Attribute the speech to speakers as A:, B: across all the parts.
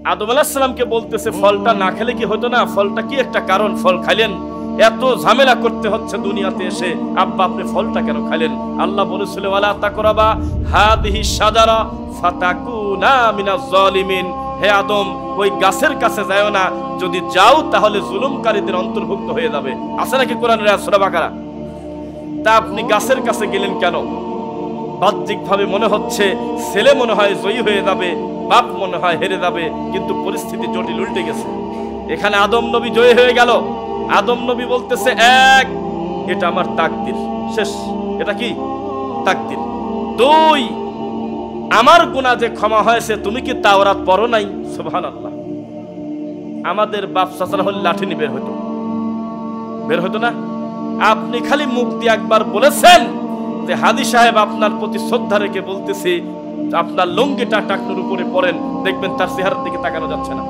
A: আদম আলাইহিস সালামকে বলতেছে ফলটা না খেলে কি হতো না, ফলটা কি একটা কারণ, ফল খাইলেন, এত ঝামেলা করতে হচ্ছে দুনিয়াতে এসে, আব্বা আপনি ফলটা কেন খাইলেন? আল্লাহ বলেছিল ওয়ালা তাকরাবা হাদিহি শাজারা ফাতাকুনা মিনাজ জালিমিন, হে আদম ওই গাছের কাছে যাও না, যদি যাও তাহলে জুলুমকারীদের অন্তর্ভুক্ত হয়ে যাবে। আছে নাকি কোরআনের সূরা বাকারা? তা আপনি গাছের কাছে গেলেন কেন? বাহ্যিকভাবে মনে হচ্ছে ছেলে মনে হয় জয়ী হয়ে যাবে, বাপ মনে হয় হেরে যাবে, কিন্তু পরিস্থিতি জটিল, উল্টে গেছে। এখানে আদম নবী জয়ী হয়ে গেল। আদম নবী বলতেছে এক, এটা আমার তাকদির, শেষ। এটা কি তাকদির? দুই, আমার গুনাহ যে ক্ষমা হয়েছে, তুমি কি তাওরাত পড়ো নাই? সুবহানাল্লাহ। আমাদের বাপ চাচারা হলে লাঠি নিয়ে বের হতো না? আপনি খালি মুখ দিয়ে একবার বলেছেন যে হাদি সাহেব আপনার প্রতি শ্রদ্ধা রেখে বলতেছি আপনার লুঙ্গিটা টাকনুর উপরে পরেন, দেখবেন তার চেহারার দিকে তাকানো যাচ্ছে না।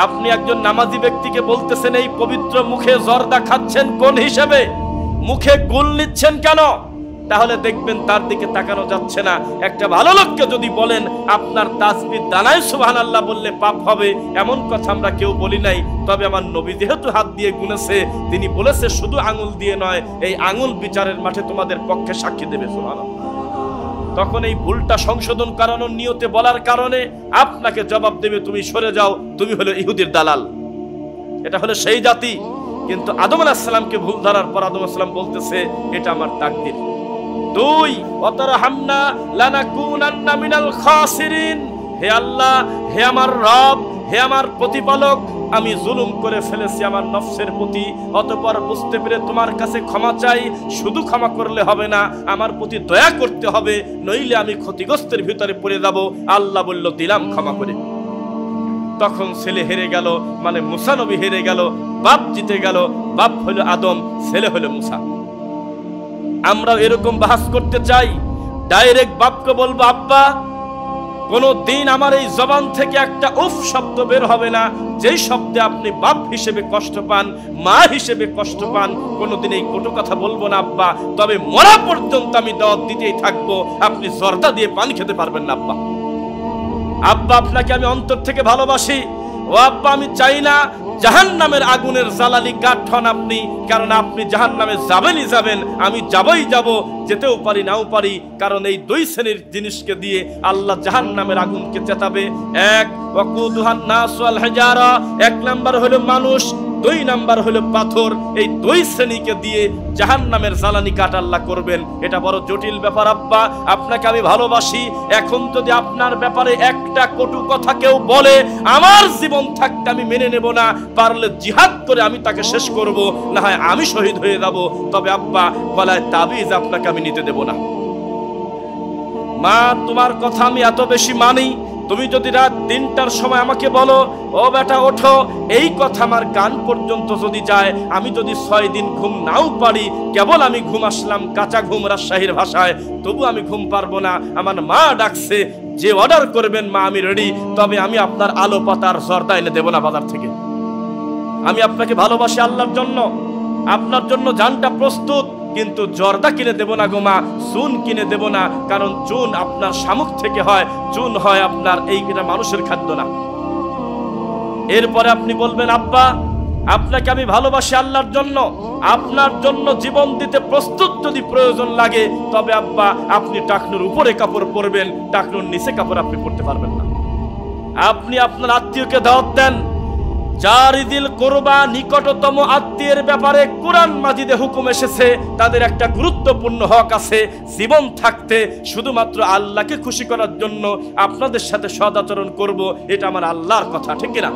A: আপনি একজন নামাজি ব্যক্তিকে বলতেছেন এই পবিত্র মুখে জর্দা খাচ্ছেন কোন হিসেবে, মুখে গুল নিচ্ছেন কেন, তাহলে দেখবেন তার দিকে তাকানো যাচ্ছে না। একটা ভালো লোককে যদি বলেন আপনার তাসবিহ দানায় সুবহানাল্লাহ বললে পাপ হবে, এমন কথা আমরা কেউ বলি নাই। তবে আমার নবী যেহেতু হাত দিয়ে গুনেছে, তিনি বলেছে শুধু আঙুল দিয়ে নয়, এই আঙুল বিচারের মাঠে তোমাদের পক্ষে সাক্ষী দেবে। সুবহানাল্লাহ। তখন এই ভুলটা সংশোধন করানোর নিয়তে বলার কারণে আপনাকে জবাব দেবে তুমি সরে যাও, তুমি হলো ইহুদির দালাল। এটা হলো সেই জাতি। কিন্তু আদম আলাইহিস সালামকে ভুল ধরার পর আদম আলাইহিস সালাম বলতেছে এটা আমার তাকদীর। দুই, ওয়াতারহামনা লানাকুনান্না মিনাল খাসিরিন, হে আল্লাহ, হে আমার রব, হে আমার প্রতিপালক, আমি জুলুম করে ফেলেছি আমার নফসের প্রতি, অতঃপর বুঝতে পেরে তোমার কাছে ক্ষমা চাই। শুধু ক্ষমা করলে হবে না, আমার প্রতি দয়া করতে হবে, নইলে আমি ক্ষতিগ্রস্তের ভিতরে পড়ে যাব। আল্লাহ বলল দিলাম ক্ষমা করে। তখন ছেলে হেরে গেল, মানে মুসা নবী হেরে গেল, বাপ জিতে গেল। বাপ হলো আদম, ছেলে হলো মুসা। আমরা এরকম বাহাস করতে চাই, ডাইরেক্ট বাপকে বলবো আব্বা, কোনো দিন আমার এই জবান থেকে একটা উফ শব্দ বের হবে না যেই শব্দে আপনি বাপ হিসেবে কষ্ট পান, মা হিসেবে কষ্ট পান। কোনোদিন এই কটু কথা বলবো না আব্বা, তবে মরা পর্যন্ত আমি দাওয়াত দিতেই থাকবো, আপনি জর্দা দিয়ে পানি খেতে পারবেন না আব্বা। আব্বা আপনাকে আমি অন্তর থেকে ভালোবাসি, ও আব্বা আমি চাই না জাহান্নামের আগুনের জ্বালালি কাঠ হন আপনি, কারণ আপনি জাহান্নামে যাবেনই যাবেন, আমি যাবই যাব, যেতেও পারি নাও পারি, কারণ এই দুই শ্রেণীর জিনিসকে দিয়ে আল্লাহ জাহান্নামের আগুনকে চেতাবে। এক, ওয়াকুদুহান নাস ওয়াল হিজারা, এক নাম্বার হলো মানুষ, দুই নাম্বার হলো পাথর। এই দুই শ্রেণীকে দিয়ে জাহান্নামের জ্বালানি কাঠ আল্লাহ করবেন। এটা বড় জটিল ব্যাপার আব্বা, আপনাকে আমি ভালোবাসি। এখন যদি আপনার ব্যাপারে একটা কটু কথা কেউ বলে, আমার জীবন থাকতে আমি মেনে নেব না, পারলে জিহাদ করে আমি তাকে শেষ করব, না হয় আমি শহীদ হয়ে যাব। তবে আব্বা গলায় তাবিজ আপনাকে আমি নিতে দেব না। মা তোমার কথা আমি এত বেশি মানি, তুমি যদি রাত 3টার সময় আমাকে বলো ও বেটা ওঠো, এই কথা আমার কান পর্যন্ত যদি যায়, আমি যদি 6 দিন ঘুম নাও পারি, কেবল আমি ঘুম আসলাম কাঁচা ঘুম রাজশাহীর ভাষায়, তবু আমি ঘুম পারবো না। আমার মা ডাকছে, যে অর্ডার করবেন মা আমি রেডি, তবে আমি আপনার আলো পাতার জর্দা এনে দেব না বাজার থেকে। আমি আপনাকে ভালোবাসি আল্লাহর জন্য, আপনার জন্য জানটা প্রস্তুত, কিন্তু জর্দা কিনে দেব না গো মা, চুন কিনে দেব না, কারণ চুন আপনার শামুক থেকে হয়, চুন হয় আপনার এইটা মানুষের খাদ্য না। এরপরে আপনি বলবেন আব্বা আপনাকে আমি ভালোবাসি আল্লাহর জন্য, আপনার জন্য জীবন দিতে প্রস্তুত, যদি প্রয়োজন লাগে তবে আব্বা আপনি টাকনুর উপরে কাপড় পরবেন, টাকনুর নিচে কাপড় আপনি পরতে পারবেন না। আপনি আপনার আত্মীয়কে দাওয়াত দেন, জারিদিল কুরবা, নিকটতম আত্মীয়ের ব্যাপারে কোরআন মাজিদে হুকুম এসেছে, তাদের একটা গুরুত্বপূর্ণ হক আছে। জীবন থাকতে শুধুমাত্র আল্লাহকে খুশি করার জন্য আপনাদের সাথে সদাচরণ করব, এটা আমার আল্লাহর কথা, ঠিক কিনা?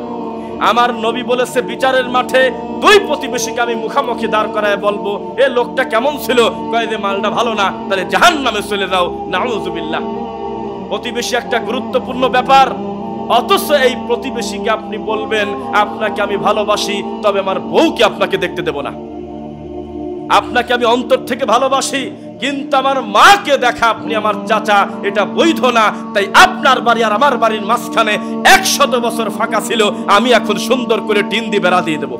A: আমার নবী বলেছে বিচারের মাঠে দুই প্রতিবেশীকে আমি মুখামুখি দাঁড় করায় বলবো এ লোকটা কেমন ছিল, কয় যে মালটা ভালো না, তাহলে জাহান্নামে চলে যাও, নাউযুবিল্লাহ। প্রতিবেশী একটা গুরুত্বপূর্ণ ব্যাপার, অথচ এই প্রতিবেশীকে আপনি বলবেন আপনাকে আমি ভালোবাসি, তবে আমার বউকে আপনাকে দেখতে দেব না। আপনাকে আমি অন্তর থেকে ভালোবাসি, কিন্তু আমার মাকে দেখা আপনি আমার চাচা, এটা বৈধ না। তাই আপনার বাড়ি আর আমার বাড়ির মাঝখানে 100 বছর ফাঁকা ছিল, আমি এখন সুন্দর করে টিন দিয়ে বেড়া দিয়ে দেব।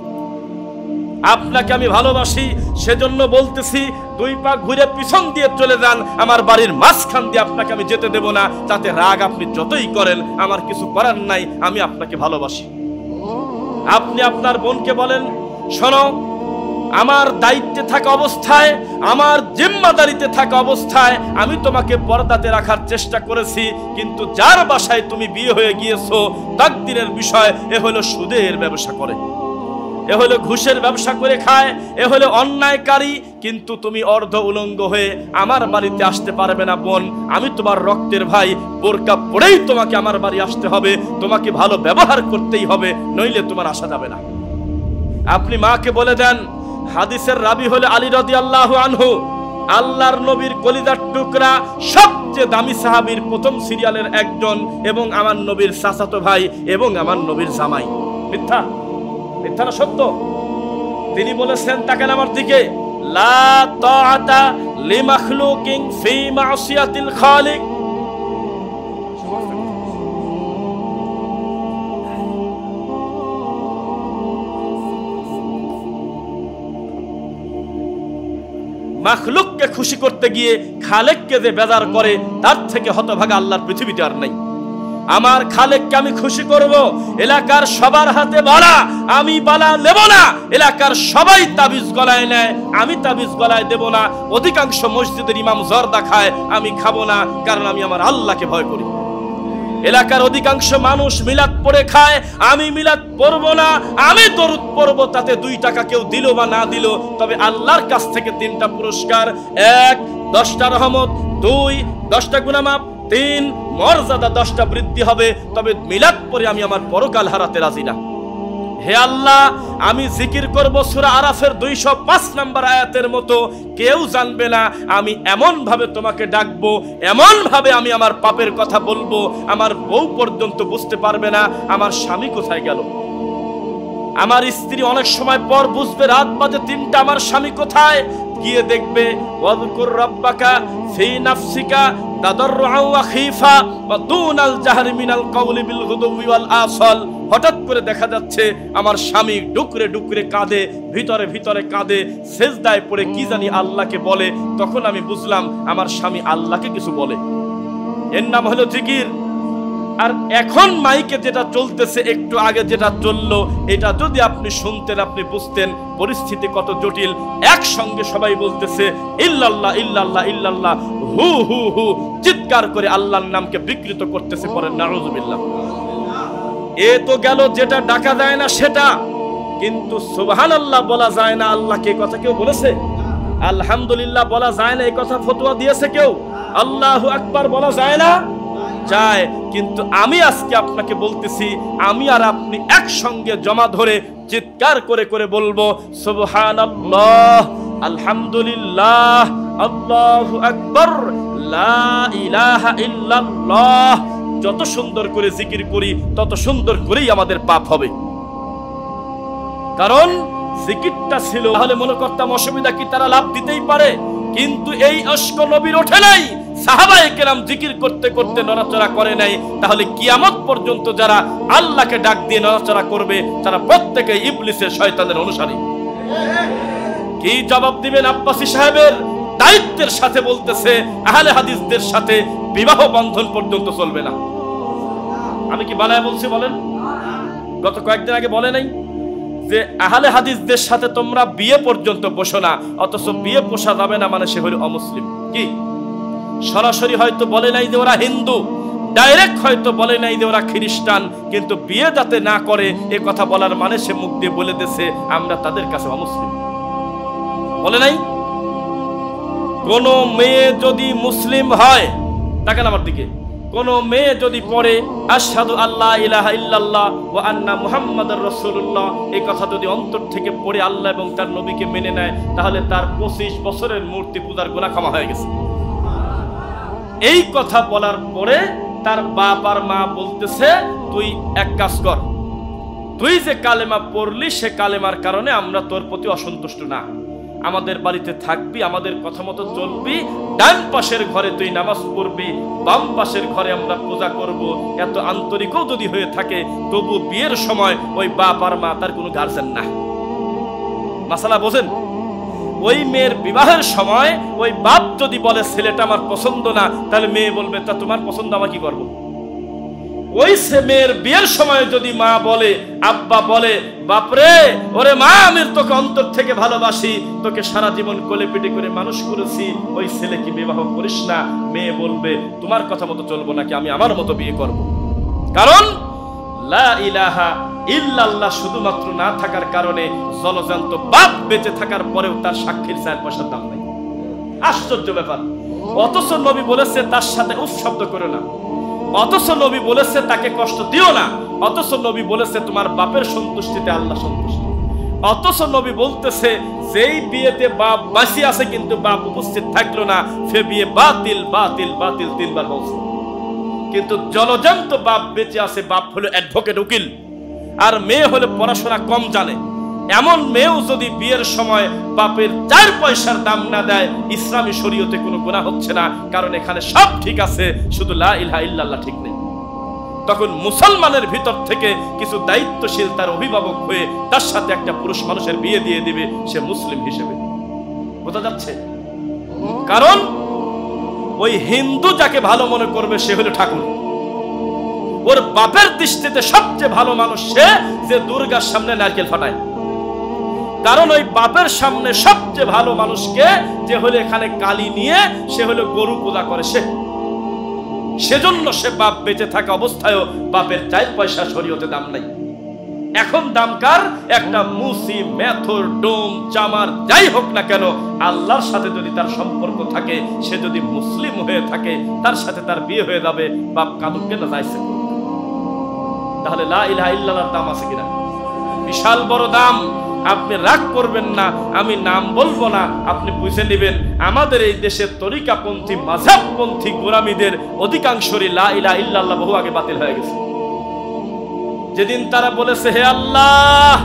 A: আপনাকে আমি ভালোবাসি, সেজন্য বলতেছি 2 পা ঘুরে পিছন দিয়ে চলে যান, আমার বাড়ির মাঝখান দিয়ে আপনাকে আমি যেতে দেব না। তাতে রাগ আপনি যতই করেন আমার কিছু করার নাই, আমি আপনাকে ভালোবাসি। আপনি আপনার বোনকে বলেন, শোনো, আমার দায়িত্বে থাকা অবস্থায়, আমার জিম্মাদারিতে থাকা অবস্থায় আমি তোমাকে পর্দাতে রাখার চেষ্টা করেছি, কিন্তু যার বাসায় তুমি বিয়ে হয়ে গিয়েছো, তাকদীরের বিষয়, এ হলো সুদের ব্যবসা করে, এ হলো ঘুষের ব্যবসা করে খায়, এ হলো অন্যায়কারী, কিন্তু তুমি অর্ধ উলঙ্গ হয়ে আমার বাড়িতে আসতে পারবে না বোন। আমি তোমার রক্তের ভাই, বোরকা পরেই তোমাকে আমার বাড়ি আসতে হবে, তোমাকে ভালো ব্যবহার করতেই হবে, নইলে তোমার আসা যাবে না। আপনি মাকে বলে দেন, হাদিসের রাবি হলো আলী রাদিয়াল্লাহু আনহু, আল্লাহর নবীর কলিজার টুকরা, সবচেয়ে দামি সাহাবীর প্রথম সিরিয়ালের একজন, এবং আমার নবীর চাচাতো ভাই এবং আমার নবীর জামাই। মিথ্যা? মিথ্যা না সত্য? তিনি বলেছেন, তাকান আমার দিকে, লা তাআতা লিমাখলুকিন ফি মাসিয়াতিল খালিক। মাখলুককে খুশি করতে গিয়ে খালেককে যে বেজার করে, তার থেকে হতভাগা আল্লাহর পৃথিবীতে আর নাই। আমার খালেককে আমি খুশি করব, এলাকার সবার হাতে বালা, আমি বালা নেব না। এলাকার সবাই তাবিজ গলায় নেয়, আমি তাবিজ গলায় দেব না। অধিকাংশ মসজিদের ইমাম জর্দা খায়, আমি খাবো না, কারণ আমি আমার আল্লাহকে ভয় করি। এলাকার অধিকাংশ মানুষ মিলাদ পড়ে খায়, আমি মিলাদ পড়বো না, আমি দরুদ পড়বো। তাতে 2 টাকা কেউ দিল বা না দিল, তবে আল্লাহর কাছ থেকে 3টা পুরস্কার: 1 10টা রহমত, 2 10টা গুনাহমাফ, 3 মর্যাদা 10টা বৃদ্ধি হবে। তবে মিলাদ পড়ে আমি আমার পরকাল হারাতে রাজি না। হে আল্লাহ, আমি জিকির করব সূরা আরাফের 205 নম্বর আয়াতের মতো, কেউ জানবে না। আমি এমন ভাবে তোমাকে ডাকবো, এমন ভাবে আমি আমার পাপের কথা বলবো, আমার বউ পর্যন্ত বুঝতে পারবে না আমার স্বামী কোথায় গেল। আমার স্ত্রী অনেক সময় পর বুঝবে, রাত বাজে 3টা, আমার স্বামী কোথায়। গিয়ে দেখবে, ওয়াযকুর রাব্বাকা ফি নাফসিকা তাদাররুআন ওয়া খিফা ওয়া দুনাল জাহরি মিনাল কাওলি বিল গুদুবি ওয়াল আসল। হঠাৎ করে দেখা যাচ্ছে আমার স্বামী ডুকরে ডুকরে কাঁদে, ভিতরে ভিতরে কাঁদে, সেজদায় পড়ে কি জানি আল্লাহকে বলে। তখন আমি বুঝলাম আমার স্বামী আল্লাহকে কিছু বলে। এর নাম হলো জিকির। আর এখন মাইকে যেটা চলতেছে, একটু আগে যেটা চললো, এটা যদি আপনি শুনতেন, আপনি বুঝতেন পরিস্থিতি কত জটিল। একসঙ্গে সবাই বলতেছে ইল্লাল্লাহ ইল্লাল্লাহ ইল্লাল্লাহ, হু হু হু, চিৎকার করে আল্লাহর নামকে বিকৃত করতেছে। পরে নাউযুবিল্লাহ। এ তো গেল যেটা ডাকা যায় না সেটা, কিন্তু সুবহানাল্লাহ বলা যায় না, আল্লাহকে কথা কেউ বলেছে? আলহামদুলিল্লাহ বলা যায় না, এই কথা ফতোয়া দিয়েছে কেউ? আল্লাহু আকবার বলা যায় না? যায়। কিন্তু আমি আজকে আপনাকে বলতেছি, আমি আর আপনি একসঙ্গে জমা ধরে চিৎকার করে করে বলবো সুবহানাল্লাহ, আলহামদুলিল্লাহ, আল্লাহু আকবার, লা ইলাহা ইল্লাল্লাহ। যত সুন্দর করে জিকির করি, তত সুন্দর করেই আমাদের পাপ হবে। কারণ জিকিরটা ছিল, তাহলে মনে করতাম অসুবিধা কি, তারা লাভ দিতেই পারে। কিন্তু এই অস্ক নবীর ওঠে নাই, সাহাবায়ে কেরাম জিকির করতে করতে নড়াচড়া করে নাই। তাহলে কিয়ামত পর্যন্ত যারা আল্লাহকে ডাক দিয়ে নড়াচড়া করবে, তারা প্রত্যেকেই ইবলিসের শয়তানের অনুসারী। কি জবাব দিবেন আব্বাসী সাহেবের? দায়িত্বের সাথে বলতেছে, আহলে হাদিসদের সাথে বিবাহ বন্ধন পর্যন্ত চলবে না। আমি কি বানায় বলছি বলেন? গত কয়েকদিন আগে বলে নাই যে আহলে হাদিসদের সাথে তোমরা বিয়ে পর্যন্ত বসো না, অথচ বিয়ে পোষা যাবে না মানে সে হলো অমুসলিম। কি সরাসরি হয়তো বলে নাই যে ওরা হিন্দু, ডাইরেক্ট হয়তো বলে নাই যে ওরা খ্রিস্টান, কিন্তু বিয়ে যাতে না করে এ কথা বলার মানে সে মুখ দিয়ে বলে দিয়েছে আমরা তাদের কাছে অমুসলিম। বলে নাই? কোন মেয়ে যদি মুসলিম হয়, তাকান আমার দিকে, কোন মেয়ে যদি পড়ে আশহাদু আল্লা ইলাহা ইল্লাল্লাহ ওয়া আন্না মুহাম্মাদুর রাসূলুল্লাহ, এই কথা যদি অন্তর থেকে পড়ে আল্লাহ এবং তার নবীকে মেনে নেয়, তাহলে তার 25 বছরের মূর্তি পূজার গুনাহ ক্ষমা হয়ে গেছে। এই কথা বলার পরে তার বাপ আর মা বলতেছে, তুই এক কাজ কর, তুই যে কালেমা পড়লি সে কালেমার কারণে আমরা তোর প্রতি অসন্তুষ্ট না, আমাদের বাড়িতে থাকবি, আমাদের কথা মতো চলবি, ডান পাশের ঘরে তুই নামাজ পড়বি, বাম পাশের ঘরে আমরা পূজা করব। এত আন্তরিকও যদি হয়ে থাকে, তবু বিয়ের সময় ওই বাপ আর মা তার কোনো গার্জেন না। মাসালা বোঝেন? ওই মেয়ের বিবাহের সময় ওই বাপ যদি বলে ছেলেটা আমার পছন্দ না, তাহলে মেয়ে বলবে তা তোমার পছন্দ আমার কি করবো? ওই মেয়ের বিয়ের সময় যদি মা বলে, আব্বা বলে, বাপরে ওরে মা আমি তোকে অন্তর থেকে ভালোবাসি, তোকে সারা জীবন কোলে পিঠে করে মানুষ করেছি, ওই ছেলেকে বিবাহ করিস না, মেয়ে বলবে তোমার কথা মতো চলবো নাকি আমি আমার মতো বিয়ে করব। কারণ লা ইলাহা ইল্লাল্লাহ শুধুমাত্র না থাকার কারণে জলজান্ত বাপ বেঁচে থাকার পরেও তার সাক্ষীর 4 পয়সার দাম নাই। আশ্চর্য ব্যাপার। অথচ নবী বলেছে তার সাথে উফ শব্দ করো না, অথচ নবী বলেছে তাকে কষ্ট দিও না, অথচ নবী বলেছে তোমার বাপের সন্তুষ্টিতে আল্লাহ সন্তুষ্ট, অথচ নবী বলতেছে যেই বিয়েতে বাপ বাঁচিয়ে আছে কিন্তু বাপ উপস্থিত থাকলো না, সে বিয়ে বাতিল বাতিল বাতিল 3 বার বলছে। কিন্তু জলজান্ত বাপ বেঁচে আছে, বাপ হলো অ্যাডভোকেট উকিল, আর মেয়ে হলো পড়াশোনা কম জানে, এমন মেয়েও যদি বিয়ের সময় বাপের 4 পয়সার দাম না দেয়, ইসলামী শরীয়তে কোনো গুনাহ হচ্ছে না, কারণ এখানে সব ঠিক আছে, শুধু লা ইলাহা ইল্লাল্লাহ ঠিক নেই। তখন মুসলমানের ভিতর থেকে কিছু দায়িত্বশীল তার অভিভাবক হয়ে তার সাথে একটা পুরুষ মানুষের বিয়ে দিয়ে দিবে, সে মুসলিম হিসেবে। বোঝা যাচ্ছে? কারণ ওই হিন্দু যাকে ভালো মনে করবে সে হলো ঠাকুর, ওর বাপের দৃষ্টিতে সবচেয়ে ভালো মানুষ সে যে দুর্গার সামনে নারকেল ফাটায়। কারণ ওই বাপের সামনে সবচেয়ে ভালো মানুষকে যে হলো এখানে কালি নিয়ে সে হলো গরু পূজা করে, সেজন্য সে বাপ বেঁচে থাকা অবস্থায়ও বাপের 4 পয়সা শরীয়তে দাম নাই। এখন দামকার একটা মুসি, মেথর, ডোম, চামার যাই হোক না কেন, আল্লাহর সাথে যদি তার সম্পর্ক থাকে, সে যদি মুসলিম হয়ে থাকে, তার সাথে তার বিয়ে হয়ে যাবে, বাপ কাঁদুককে না যাইছে। তাহলে লা ইলাহা ইল্লাল্লাহর দাম আছে কিনা? বিশাল বড় দাম। আপনি রাগ করবেন না, আমি নাম বলবো না, আপনি বুঝে নেবেন আমাদের এই দেশের তরিকাপন্থী মাযহাবপন্থী গোলামীদের অধিকাংশরই লা ইলাহা ইল্লাল্লাহ বহু আগে বাতিল হয়ে গেছে। যেদিন তারা বলেছে হে আল্লাহ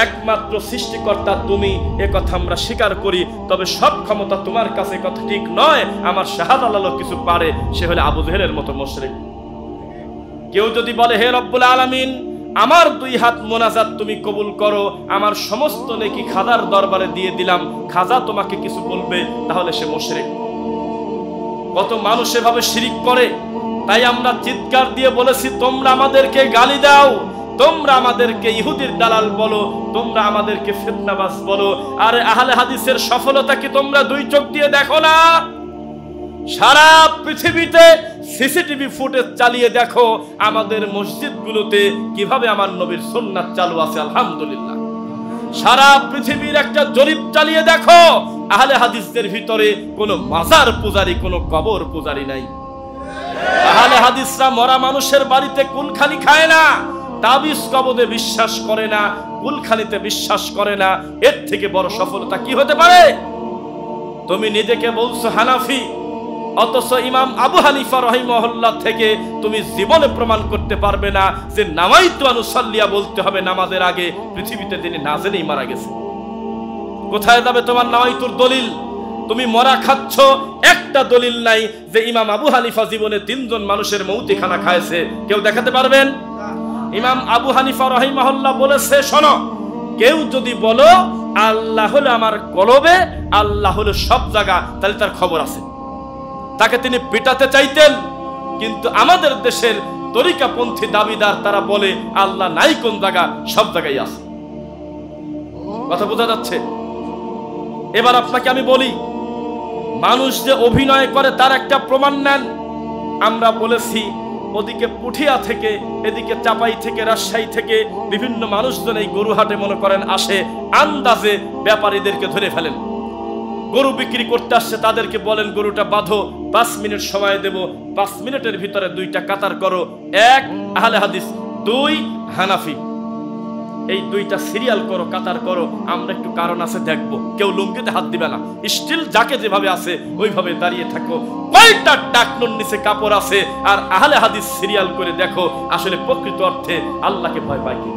A: একমাত্র সৃষ্টিকর্তা তুমি, এ কথা আমরা স্বীকার করি, তবে সব ক্ষমতা তোমার কাছে, কথা ঠিক নয়, আমার শাহাদাত কিছু পারে, সে হলে আবু জেহেলের মতো মুশরিক। কেউ যদি বলে হে রব্বুল আলামিন আমার 2 হাত মোনাজাত তুমি কবুল করো, আমার সমস্ত নেকি খাজার দরবারে দিয়ে দিলাম, খাজা তোমাকে কিছু বলবে, তাহলে সে মুশরিক। কত মানুষ এভাবে শিরিক করে। তাই আমরা চিৎকার দিয়ে বলেছি তোমরা আমাদেরকে গালি দাও, তোমরা আমাদেরকে ইহুদির দালাল বলো, তোমরা আমাদেরকে ফিতনাবাজ বলো, আরে আহলে হাদিসের সফলতা কি তোমরা 2 চোখ দিয়ে দেখো না? সারা পৃথিবীতে সিসিটিভি ফুটেজ চালিয়ে দেখো আমাদের মসজিদগুলোতে কিভাবে আমার নবীর সুন্নাত চালু আছে, আলহামদুলিল্লাহ। সারা পৃথিবীর একটা জরিপ চালিয়ে দেখো আহলে হাদিসদের ভিতরে কোনো মাজার পূজারি, কোনো কবর পূজারি নাই। আহলে হাদিসরা মরা মানুষের বাড়িতে কুলখানি খায় না, তাবিজ কবরে বিশ্বাস করে না, কুলখানিতে বিশ্বাস করে না। এর থেকে বড় সফলতা কি হতে পারে? তুমি নিজেকে বলছো হানাফি, অথচ ইমাম আবু হানিফা রাহিমাহুল্লাহ থেকে তুমি জীবনে প্রমাণ করতে পারবে না যে নামাইতু আনুসাল্লিয়া বলতে হবে নামাজের আগে। পৃথিবীতে তিনি না জেনেই মারা গেছে। কোথায় যাবে তোমার নামাইতুর দলিল? তুমি মরা খাচ্ছ, একটা দলিল নাই যে ইমাম আবু হানিফা জীবনে 3 জন মানুষের মৌতিখানা খাইছে, কেউ দেখাতে পারবেন? ইমাম আবু হানিফা রাহিমাহুল্লাহ বলেছে শোনো, কেউ যদি বলো আল্লাহ হলো আমার কলবে, আল্লাহ হলো সব জায়গা, তাহলে তার খবর আছে। তাকে তিনি পিটাতে চাইতেন, কিন্তু আমাদের দেশের তরিকাপন্থী দাবিদার তারা বলে আল্লাহ নাই কোন জায়গা, সব জায়গায় আছে। কথা বোঝা যাচ্ছে? এবার আপনাকে আমি বলি, মানুষ যে অভিনয় করে তার একটা প্রমাণ নেন। আমরা বলেছি ওদিকে পুঠিয়া থেকে, এদিকে চাপাই থেকে, রাজশাহী থেকে বিভিন্ন মানুষজন এই গরুহাটে মনে করেন আসে, আন্দাজে ব্যাপারীদেরকে ধরে ফেলেন। গরু বিক্রি করতে আসছে, তাদেরকে বলেন গরুটা বাঁধো, 5 মিনিট সময় দেব, 5 মিনিটের ভিতরে 2টা কাতার করো, 1 আহলে হাদিস, 2 হানাফি, এই 2টা সিরিয়াল করো, কাতার করো, আমরা একটু কারণ আছে দেখবো। কেউ লুঙ্গিতে হাত দিবে না, স্টিল যাকে যেভাবে আছে ওইভাবে দাঁড়িয়ে থাকো। কয়টা টাকনুর নিচে কাপড় আছে, আর আহলে হাদিস সিরিয়াল করে দেখো আসলে প্রকৃত অর্থে আল্লাহকে ভয় পায় কি?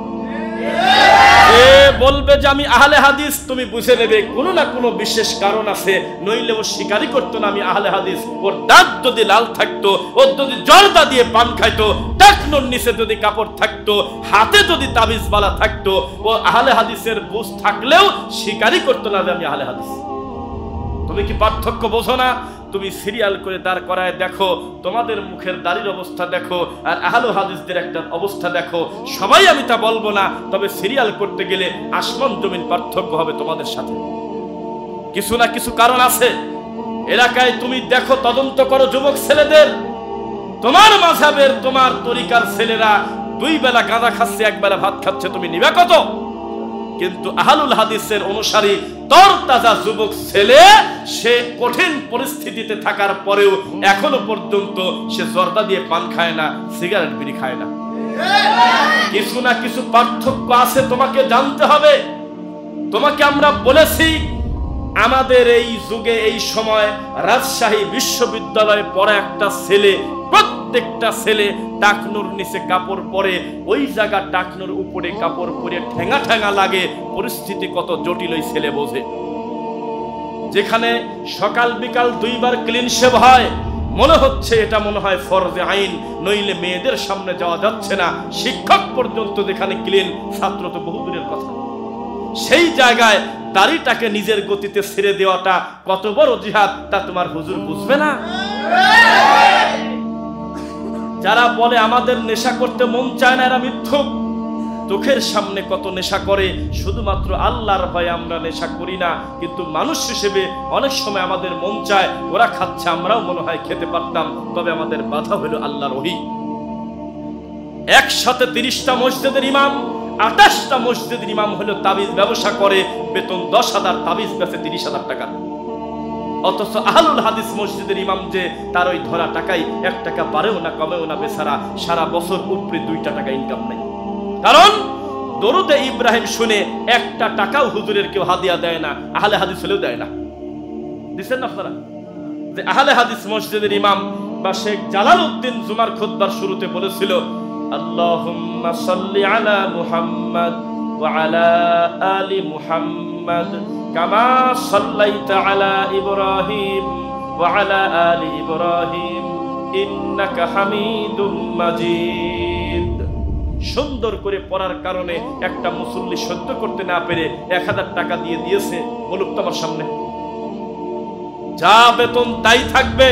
A: যে বলবে যে আমি আহলে হাদিস, তুমি বুঝে নেবে কোনো না কোনো বিশেষ কারণ আছে, নইলে ও স্বীকারই করতো না আমি আহলে হাদিস। ওর দাঁত যদি লাল থাকতো, ওর যদি জর্দা দিয়ে পান খাইতো, টাকনোর নিচে যদি কাপড় থাকতো, হাতে যদি তাবিজ বালা থাকতো, ও আহলে হাদিসের বুঝ থাকলেও স্বীকারই করতো না যে আমি আহলে হাদিস। তুমি কি পার্থক্য বোঝো না? তুমি সিরিয়াল করে দাঁড় করায় দেখো, তোমাদের মুখের দাড়ির অবস্থা দেখো আর আহলে হাদিসদের একটা অবস্থা দেখো। সবাই আমি তা বলবো না, তবে সিরিয়াল করতে গেলে আসমান জমিন পার্থক্য হবে তোমাদের সাথে। কিছু না কিছু কারণ আছে। এলাকায় তুমি দেখো, তদন্ত করো যুবক ছেলেদের, তোমার মাযহাবের তোমার তরিকার ছেলেরা 2 বেলা গাঁজা খাচ্ছে, 1 বেলা ভাত খাচ্ছে, তুমি নিবা কত? কিন্তু আহলুল হাদিসের অনুসারী তরতাজা যুবক ছেলে, সে কঠিন পরিস্থিতিতে থাকার পরেও এখনো পর্যন্ত সে জর্দা দিয়ে পান খায় না, সিগারেট বিড়ি খায় না। কিছু না কিছু পার্থক্য আছে, তোমাকে জানতে হবে। তোমাকে আমরা বলেছি, আমাদের এই যুগে এই সময় রাজশাহী বিশ্ববিদ্যালয়ে পড়া একটা ছেলে, প্রত্যেকটা ছেলে টাকনুর নিচে কাপড় পরে, ওই জায়গা টাকনুর উপরে কাপড় পরে ঠেঙা ঠেঙা লাগে। পরিস্থিতি কত জটিল ওই ছেলে বোঝে। যেখানে সকাল বিকাল 2 বার ক্লিন শেভ হয়, মনে হচ্ছে এটা মনে হয় ফরজে আইন, নইলে মেয়েদের সামনে যাওয়া যাচ্ছে না। শিক্ষক পর্যন্ত যেখানে ক্লিন, ছাত্র তো বহু দূরের কথা। সেই জায়গায় দাড়িটাকে নিজের গতিতে ছেড়ে দেওয়াটা কত বড় জিহাদ, তা তোমার হুজুর বুঝবে না? যারা বলে আমাদের নেশা করতে মন চায় না, এরা মিথ্যুক। চোখের সামনে কত নেশা করে, শুধুমাত্র আল্লাহর ভয়ে আমরা নেশা করি না। কিন্তু মানুষ হিসেবে অনেক সময় আমাদের মন চায়, ওরা খাচ্ছে আমরাও মনে হয় খেতে পারতাম, তবে আমাদের বাধা হলো আল্লাহর ওহী। একসাথে 30টা মসজিদের ইমাম, 28টা মসজিদের ইমাম হলো তাবিজ ব্যবসা করে, বেতন 10,000, তাবিজ বেচে 30,000 টাকা। অথচ আহলুল হাদিস মসজিদের ইমাম যে, তার ওই ধরা টাকায় 1 টাকা বাড়েও না কমেও না, বেচারা সারা বছর উপরে 2টা টাকা ইনকাম নেই। কারণ দরুদে ইব্রাহিম শুনে 1টা টাকাও হুজুরের কেউ হাদিয়া দেয় না, আহলে হাদিস হলেও দেয় না। দিচ্ছেন না আপনারা? যে আহলে হাদিস মসজিদের ইমাম বা শেখ জালালউদ্দিন জুমার খুতবার শুরুতে বলেছিল, আল্লাহুম্মা সাল্লি আলা মুহাম্মাদ ওয়া আলা আলি মুহাম্মাদ কামা সাল্লাইতা আলা ইব্রাহিম ওয়া আলা আলি ইব্রাহিম ইন্নাকা হামিদুম মাজিদ। সুন্দর করে পড়ার কারণে একটা মুসল্লি সহ্য করতে না পেরে 1000 টাকা দিয়ে দিয়েছে। বলুক তোমার সামনে, যা বেতন তাই থাকবে।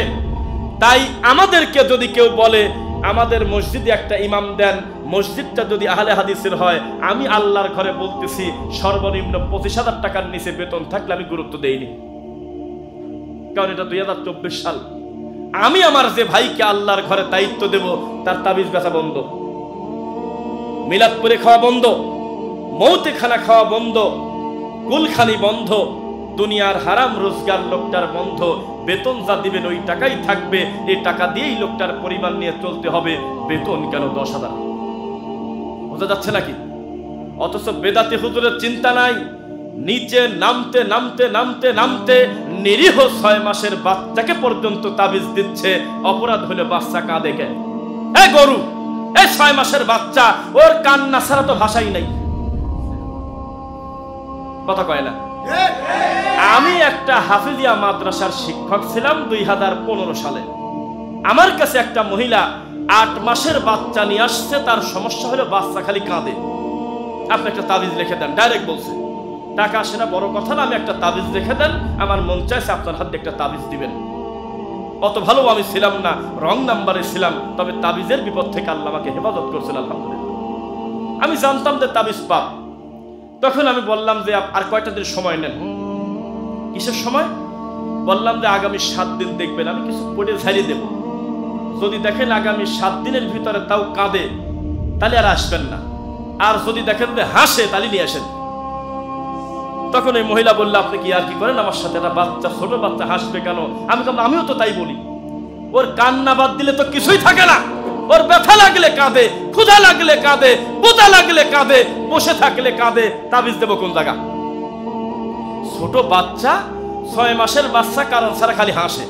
A: তাই আমাদেরকে যদি কেউ বলে আমাদের মসজিদে একটা ইমাম দেন, মসজিদটা যদি আহলে হাদিসের হয়, আমি আল্লাহর ঘরে বলতেছি সর্বনিম্ন 25,000 টাকার নিচে বেতন থাকলে আমি গুরুত্ব দেইনি। কারণ এটা 2024 সাল। আমি আমার যে ভাইকে আল্লাহর ঘরে দায়িত্ব দেব, তার তাবিজ বেচা বন্ধ, মিলাদ পড়ে খাওয়া বন্ধ, মৌতে খানা খাওয়া বন্ধ, কুলখানি বন্ধ, দুনিয়ার হারাম রোজগার লোকটার বন্ধ। বেতন যা দিবেন ওই টাকাই থাকবে, এই টাকা দিয়েই লোকটার পরিবার নিয়ে চলতে হবে। বেতন কেন 10,000? বোঝা যাচ্ছে নাকি? অথচ বেদাতি হুজুরের চিন্তা নাই। নিচে নামতে নামতে নামতে নামতে নিরীহ 6 মাসের বাচ্চাকে পর্যন্ত তাবিজ দিচ্ছে। অপরাধ হলে বাচ্চা কাঁদে কেন? এই গরু, এই 6 মাসের বাচ্চা, ওর কান্না ছাড়া তো ভাষাই নাই। কথা কয় না? আমি একটা হাফিজিয়া মাদ্রাসার শিক্ষক ছিলাম 2015 সালে। আমার কাছে একটা মহিলা 8 মাসের বাচ্চা নিয়ে আসছে। তার সমস্যা হলো বাচ্চা খালি কাঁদে। আপনি একটা তাবিজ লিখে দেন, ডাইরেক্ট বলছে। টাকা আসে না, বড় কথা না, আমি একটা তাবিজ লিখে দেন, আমার মন চাইছে আপনার হাতে একটা তাবিজ দিবেন। অত ভালো আমি ছিলাম না, রং নাম্বারে ছিলাম, তবে তাবিজের বিপদ থেকে আল্লাহ আমাকে হেফাজত করছিল, আলহামদুলিল্লাহ। আমি জানতাম যে তাবিজ পাপ। তখন আমি বললাম যে আর কয়টা দিন সময় নেন। কিসের সময়? বললাম যে আগামী 7 দিন দেখবেন, আমি কিছু পড়ে ঝাড়িয়ে দেব। যদি দেখেন আগামী 7 দিনের ভিতরে তাও কাঁদে, তাহলে আর আসবেন না। আর যদি দেখেন যে হাসে, তাহলে নিয়ে আসেন। তখন ওই মহিলা বললো, আপনি কি আর কি করেন আমার সাথে? একটা বাচ্চা, ছোট বাচ্চা হাসবে কেন? আমি বললাম আমিও তো তাই বলি। ওর কান্না বাদ দিলে তো কিছুই থাকে না। ওর ব্যথা লাগলে কাঁদে, ক্ষুধা লাগলে কাঁদে, বোঝা লাগলে কাঁদে, বসে থাকলে কাঁদে। তাবিজ দেবো কোন জায়গা? ছোট বাচ্চা, 6 মাসের বাচ্চা কারণ ছাড়া খালি হাসে,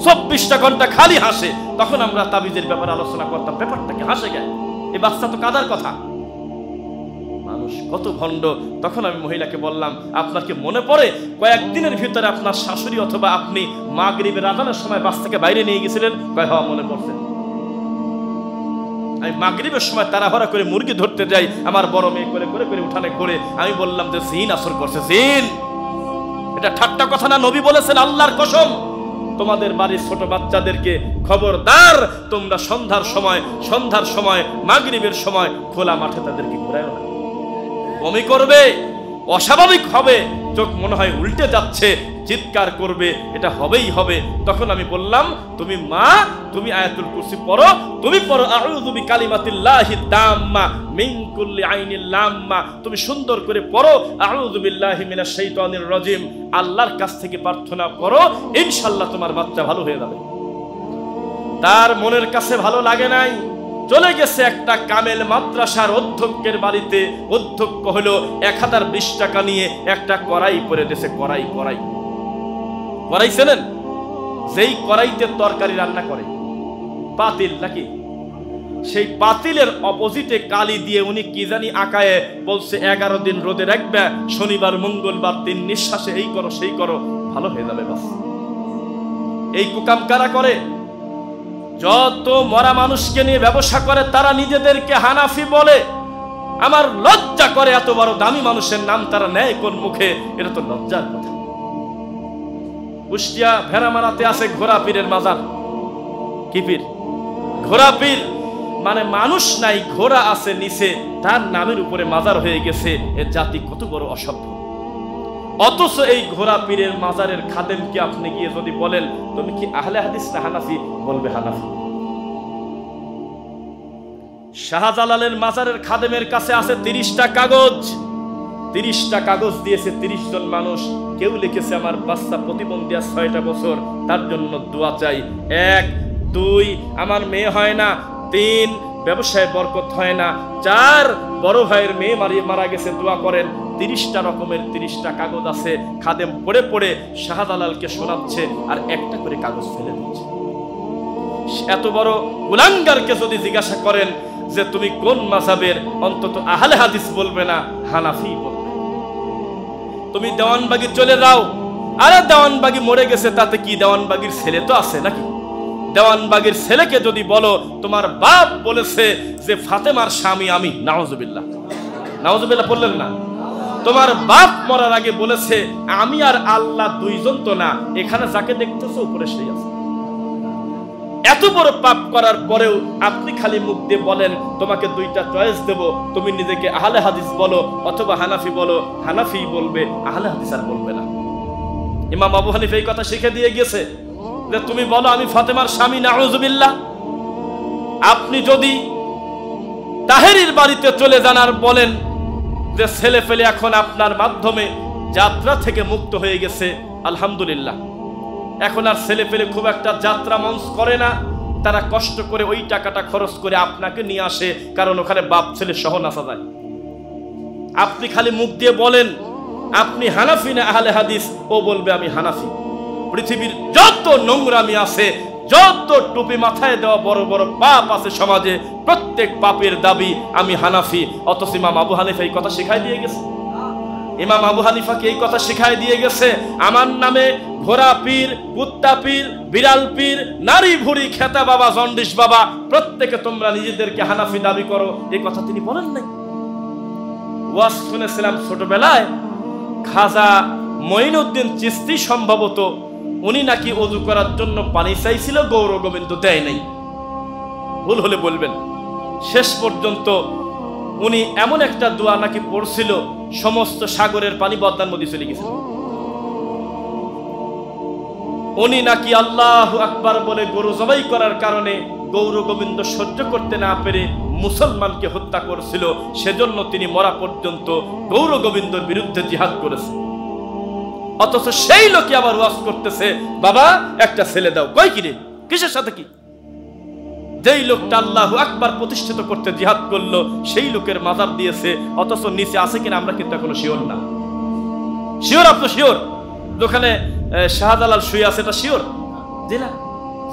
A: 24টা ঘন্টা খালি হাসে। তখন আমরা তাবিজের ব্যাপারে আলোচনা করতাম, ব্যাপারটাকে হাসে কেন? এই বাচ্চা তো কাদার কথা। মানুষ মানুষ, কত ভণ্ড। তখন আমি মহিলাকে বললাম, আপনার কি মনে পড়ে কয়েকদিনের ভিতরে আপনার শাশুড়ি অথবা আপনি মাগরিবের আযানের সময় বাস থেকে বাইরে নিয়ে গেছিলেন? কয় হ্যাঁ মনে পড়ছে। আমি মাগরিবের সময় তাড়াহুড়া করে মুরগি ধরতে যাই, আমার বড় মেয়ে করে করে করে উঠানে করে। আমি বললাম যে জিন আসর করছে। জিন, এটা ঠাট্টা কথা না, নবী বলেছেন আল্লাহর কসম, তোমাদের বাড়ির ছোট বাচ্চাদেরকে খবরদার, তোমরা সন্ধ্যার সময় মাগরিবের সময় খোলা মাঠে তাদেরকে ঘোরায়ও না। বমি করবে, অস্বাভাবিক হবে, চোখ মনে হয় উল্টে যাচ্ছে, চিৎকার করবে, এটা হবেই হবে। তখন আমি বললাম, তুমি আয়াতুল কুরসি পড়ো, তুমি পড়ো আউযু বিকালিমাতিল্লাহি তাম্মা মিন কুল্লি আইনিল লাম্মা, তুমি সুন্দর করে পড়ো আউযু বিল্লাহি মিনাশ শাইতানির রাজিম, আল্লাহর কাছ থেকে প্রার্থনা করো, ইনশাআল্লাহ তোমার বাচ্চা ভালো হয়ে যাবে। তার মনের কাছে ভালো লাগে নাই, চলে গেছে একটা কামেল মাদ্রাসার অধ্যক্ষের বাড়িতে। অধ্যক্ষ হলো 1020 টাকা নিয়ে একটা কড়াই পরে দিয়েছে। কড়াই চেনেন? যেই কড়াইতে তরকারি রান্না করে, পাতিল নাকি, সেই পাতিলের অপোজিটে কালি দিয়ে উনি কি জানি আঁকায়ে বলছে 11 দিন রোদে রাখবে, শনিবার মঙ্গলবার 3 নিঃশ্বাসে এই করো সেই করো, ভালো হয়ে যাবে বাস। এই কুকাম কারা করে? যত মরা মানুষকে নিয়ে ব্যবসা করে তারা নিজেদেরকে হানাফি বলে। আমার লজ্জা করে, এত বড় দামি মানুষের নাম তারা নেয় কোন মুখে? এটা তো লজ্জার কথা। কুষ্টিয়া ভেড়ামারাতে আছে ঘোড়া পীরের মাজার। কি পীর? ঘোড়া পীর। মানে মানুষ নাই, ঘোড়া আছে নিচে, তার নামের উপরে মাজার হয়ে গেছে। এ জাতি কত বড় অসভ্য। অথচ এই ঘোড়া পীরের মাজারের খাদেমকে আপনি গিয়ে যদি বলেন তুমি কি আহলে হাদিস না হানাফি, বলবে হানাফি। শাহজালালের মাজারের খাদেমের কাছে আছে 30টা কাগজ। 30টা কাগজ দিয়েছে 30 জন মানুষ। কেউ লিখেছে আমার বাচ্চা প্রতিবন্ধী, 6টা বছর, তার জন্য দোয়া চাই। 1, 2 আমার মেয়ে হয় না, 3 ব্যবসায় বরকত হয় না, 4 বড় ভাইয়ের মেয়ে মারা গেছে, দোয়া করেন। 30টা রকমের 30টা কাগজ আছে। খাদেম পড়ে পড়ে শাহজালালকে শোনাচ্ছে আর একটা করে কাগজ ফেলে দিচ্ছে। এত বড় কুলাঙ্গারকে যদি জিজ্ঞাসা করেন যে তুমি কোন মাযহাবের, অন্তত আহলে হাদিস বলবে না, হানাফি বলবে। তুমি দেওয়ানবাগি চলে যাও, আরে দেওয়ানবাগি মরে গেছে, তাতে কি? দেওয়ানবাগির ছেলে তো আছে নাকি? দেওয়ানবাগির ছেলেকে যদি বলো তোমার বাপ বলেছে যে ফাতেমার স্বামী আমি, নাউজুবিল্লাহ, নাউজুবিল্লাহ বললেন না? তোমার বাপ মরার আগে বলেছে আমি আর আল্লাহ দুইজন তো না, এখানে যাকে দেখতেছো উপরে সেই আছে। এত বড় পাপ করার পরেও আপনি খালি মুখ দিয়ে বলেন তোমাকে 2টা চয়েস দেব, তুমি নিজেকে আহলে হাদিস বলো অথবা হানাফি বলো। হানাফি বলবে, আহলে হাদিস আর বলবে না। ইমাম আবু হানিফা এই কথা শিখে দিয়ে গেছে যে তুমি বলো আমি ফাতেমার স্বামী, নাউজুবিল্লাহ। আপনি যদি তাহেরির বাড়িতে চলে যান আর বলেন যে ছেলে ফেলে এখন আপনার মাধ্যমে যাত্রা থেকে মুক্ত হয়ে গেছে, আলহামদুলিল্লাহ, এখন আর ছেলে পেলে খুব একটা যাত্রা মঞ্চ করে না, তারা কষ্ট করে ওই টাকাটা খরচ করে আপনাকে নিয়ে আসে, কারণ ওখানে বাপ ছেলে সহ নাচা যায়। আপনি খালি মুখ দিয়ে বলেন আপনি হানাফি না আহলে হাদিস, ও বলবে আমি হানাফি। পৃথিবীর যত নোংরামি আছে, যত টুপি মাথায় দেওয়া বড় বড় পাপ আছে সমাজে, প্রত্যেক পাপের দাবি আমি হানাফি। অথচ ইমাম আবু হানিফা এই কথা শিখাই দিয়ে গেছে। ইমাম আবু হানিফাকে এই কথা শিখাই দিয়ে গেছে, আমার নামে ঘোড়া পীর, কুত্তা পীর, বিড়াল পীর, নারী ভুড়ি, খেতা বাবা, জন্ডিস বাবা, প্রত্যেকে তোমরা নিজেদেরকে হানাফি দাবি করো, এই কথা তিনি বলেন নাই। ওয়াজ শুনেছিলাম ছোটবেলায়, খাজা মঈনুদ্দিন চিশতি সম্ভবত, উনি নাকি ওযু করার জন্য পানি চাইছিল, গৌর গোবিন্দ দেয় নাই, ভুল হলে বলবেন। শেষ পর্যন্ত উনি এমন একটা দোয়া নাকি পড়ছিল, সমস্ত সাগরের পানি বদনার নদী চলে গেছিল। উনি নাকি আল্লাহু আকবার বলে গরু জবাই করার কারণে গৌর গোবিন্দ সহ্য করতে না পেরে মুসলমানকে হত্যা করেছিল, সেজন্য তিনি মরা পর্যন্ত গৌর গোবিন্দর বিরুদ্ধে জিহাদ করেছে। অথচ সেই লোকে আবার ওয়াজ করতেছে বাবা একটা ছেলে দাও। কই কিরে, কিসের সাথে কি? যেই লোকটা আল্লাহু আকবার প্রতিষ্ঠিত করতে জিহাদ করলো, সেই লোকের মাজার দিয়েছে, অথচ নিচে আছে কিনা আমরা কিন্তু এখনো শিওর না। শিওর? আপনি শিওর যেখানে শাহজালাল শুয়ে আছে এটা শিওর? জি না।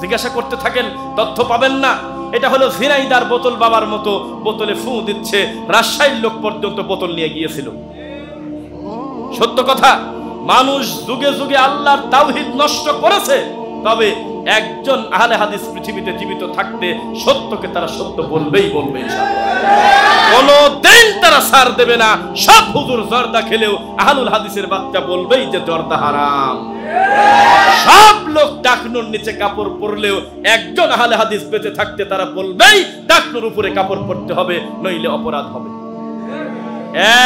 A: জিজ্ঞাসা করতে থাকেন, তথ্য পাবেন না। এটা হলো ঝিনাইদার বোতল বাবার মতো, বোতলে ফু দিচ্ছে, রাজশাহীর লোক পর্যন্ত বোতল নিয়ে গিয়েছিল। সত্য কথা, মানুষ যুগে যুগে আল্লাহর তাওহীদ নষ্ট করেছে, তবে একজন আহলে হাদিস পৃথিবীতে জীবিত থাকতে সত্যকে তারা সত্য বলবেই বলবে ইনশাআল্লাহ। কোনদিন তারা ছাড় দেবে না। সব হুজুর জর্দা খেলেও আহলুল হাদিসের বাচ্চা বলবেই যে জর্দা হারাম। সব লোক টাকনুর নিচে কাপড় পরলেও একজন আহলে হাদিস বেঁচে থাকতে তারা বলবেই টাকনুর উপরে কাপড় পরতে হবে, নইলে অপরাধ হবে।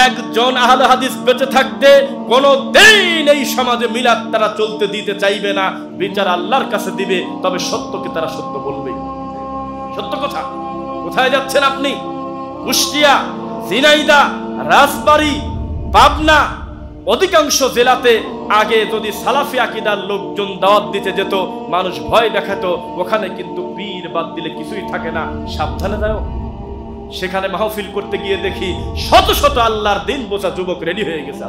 A: একজন আহলে হাদিস বেঁচে থাকতে কোনদিন এই সমাজে মিলাদ তারা চলতে দিতে চাইবে না। বিচার আল্লাহর কাছে দিবে, তবে সত্যকে তারা সত্য বলবে। সত্য কথা। কোথায় যাচ্ছেন আপনি? কুষ্টিয়া, ঝিনাইদা, রাজবাড়ী, পাবনা, অধিকাংশ জেলাতে আগে যদি সালাফি আকীদার লোকজন দাওয়াত দিতে যেত, মানুষ ভয় দেখাতো, ওখানে কিন্তু পীর বাদ দিলে কিছুই থাকে না, সাবধানে যাও। সেখানে মাহফিল করতে গিয়ে দেখি শত শত আল্লাহর দিন বোঝা যুবক রেডি হয়ে গেছে।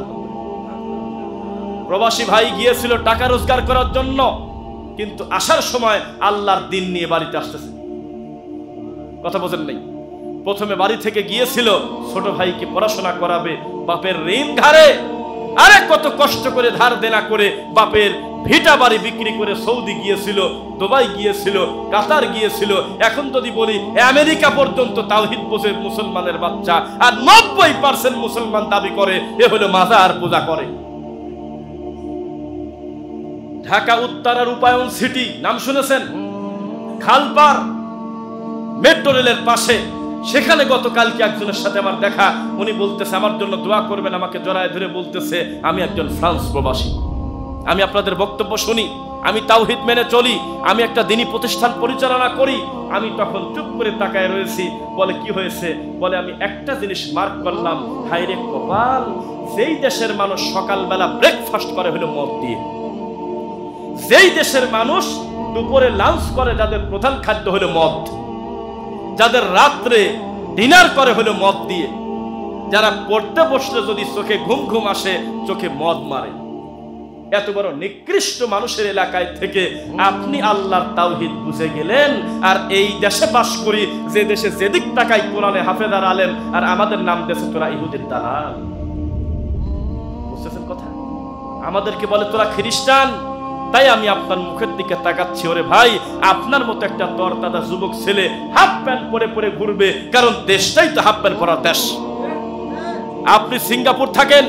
A: প্রবাসী ভাই গিয়েছিল টাকা রোজগার করার জন্য, কিন্তু আসার সময় আল্লাহর দিন নিয়ে বাড়িতে আসতেছে। কথা বোঝেন নাই? প্রথমে বাড়ি থেকে গিয়েছিল ছোট ভাইকে পড়াশোনা করাবে, বাপের ঋণ ঘাড়ে, আরে কত কষ্ট করে ধার দেনা করে বাপের ভিটা বাড়ি বিক্রি করে সৌদি গিয়েছিল, দুবাই গিয়েছিল, কাতার গিয়েছিল। এখন যদি বলি আমেরিকা পর্যন্ত তাওহীদ বোঝে মুসলমানের বাচ্চা, আর 90% মুসলমান দাবি করে এ হলো মাজার পূজা করে। ঢাকা উত্তরা রূপায়ণ সিটি নাম শুনেছেন? খালপার মেট্রো রেলের পাশে, সেখানে গতকালকে একজনের সাথে আমার দেখা। উনি বলতেছে আমার জন্য দোয়া করবেন, আমাকে জড়ায় ধরে বলতেছে আমি একজন ফ্রান্স প্রবাসী, আমি আপনাদের বক্তব্য শুনি, আমি তাওহীদ মেনে চলি, আমি একটা দ্বীনি প্রতিষ্ঠান পরিচালনা করি। আমি তখন চুপ করে তাকায় রয়েছি। বলে কি হয়েছে? বলে আমি একটা জিনিস মার্ক করলাম, হায়রে কপাল, যেই দেশের মানুষ সকালবেলা ব্রেকফাস্ট করে হলো মদ দিয়ে, যেই দেশের মানুষ দুপুরে লাঞ্চ করে, যাদের প্রধান খাদ্য হলো মদ, যাদের রাত্রে ডিনার করে হলো মদ দিয়ে, যারা পড়তে বসলে যদি চোখে ঘুম ঘুম আসে চোখে মদ মারে, এত বড় নিকৃষ্ট মানুষের এলাকায় থেকে আপনি আল্লাহর তাওহীদ বুঝে গেলেন। আর এই দেশে বাস করি, যে দেশে যেদিক তাকাই কোরআনে হাফেজার আলেম, আর আমাদের নাম দেশে তোরা ইহুদির দালাল। বুঝতেছেন কথা? আমাদেরকে বলে তোরা খ্রিস্টান। তাই আমি আপনার মুখের দিকে তাকাচ্ছি, ওরে ভাই আপনার মতো একটা তরতাজা যুবক ছেলে হাফ প্যান্ট পরে পরে ঘুরবে, কারণ দেশটাই তো হাফ প্যান্ট পরার দেশ। আপনি সিঙ্গাপুর থাকেন,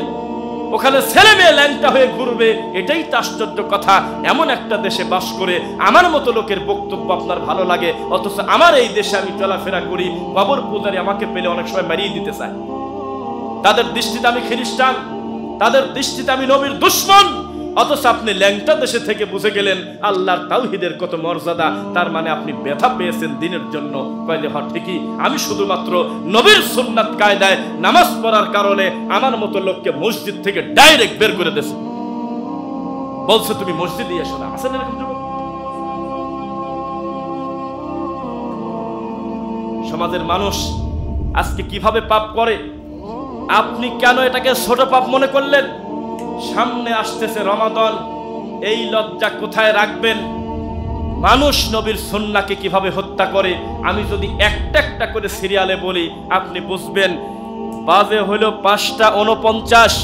A: ওখানে ছেলে মেয়ে ল্যাংটা হয়ে ঘুরবে, এটাই তো আশ্চর্য কথা। এমন একটা দেশে বাস করে আমার মতো লোকের বক্তব্য আপনার ভালো লাগে, অথচ আমার এই দেশে আমি চলাফেরা করি, কবর পূজারি আমাকে পেলে অনেক সময় মারিয়ে দিতে চায়। তাদের দৃষ্টিতে আমি খ্রিস্টান, তাদের দৃষ্টিতে আমি নবীর দুশমন, অথচ আপনি ল্যাংটা দেশে থেকে বুঝে গেলেন আল্লাহর তাওহীদের কত মর্যাদা। তার মানে আপনি ব্যথা পেয়েছেন দিনের জন্য। কইলে হ্যাঁ ঠিকই, আমি শুধুমাত্র নবীর সুন্নাত কায়দায় নামাজ পড়ার কারণে আমার মতো লোককে মসজিদ থেকে ডাইরেক্ট বের করে দিয়েছে, বলছে তুমি মসজিদে এসো না। আসেন এরকম যুবক? সমাজের মানুষ আজকে কিভাবে পাপ করে, আপনি কেন এটাকে ছোট পাপ মনে করলেন? সামনে আসতেছে রমাদান, এই লজ্জা কোথায় রাখবেন? মানুষ নবীর সুন্নাহকে কিভাবে হত্যা করে আমি যদি একটা একটা করে সিরিয়ালে বলি আপনি বুঝবেন। বাজে হলো 5টা 49,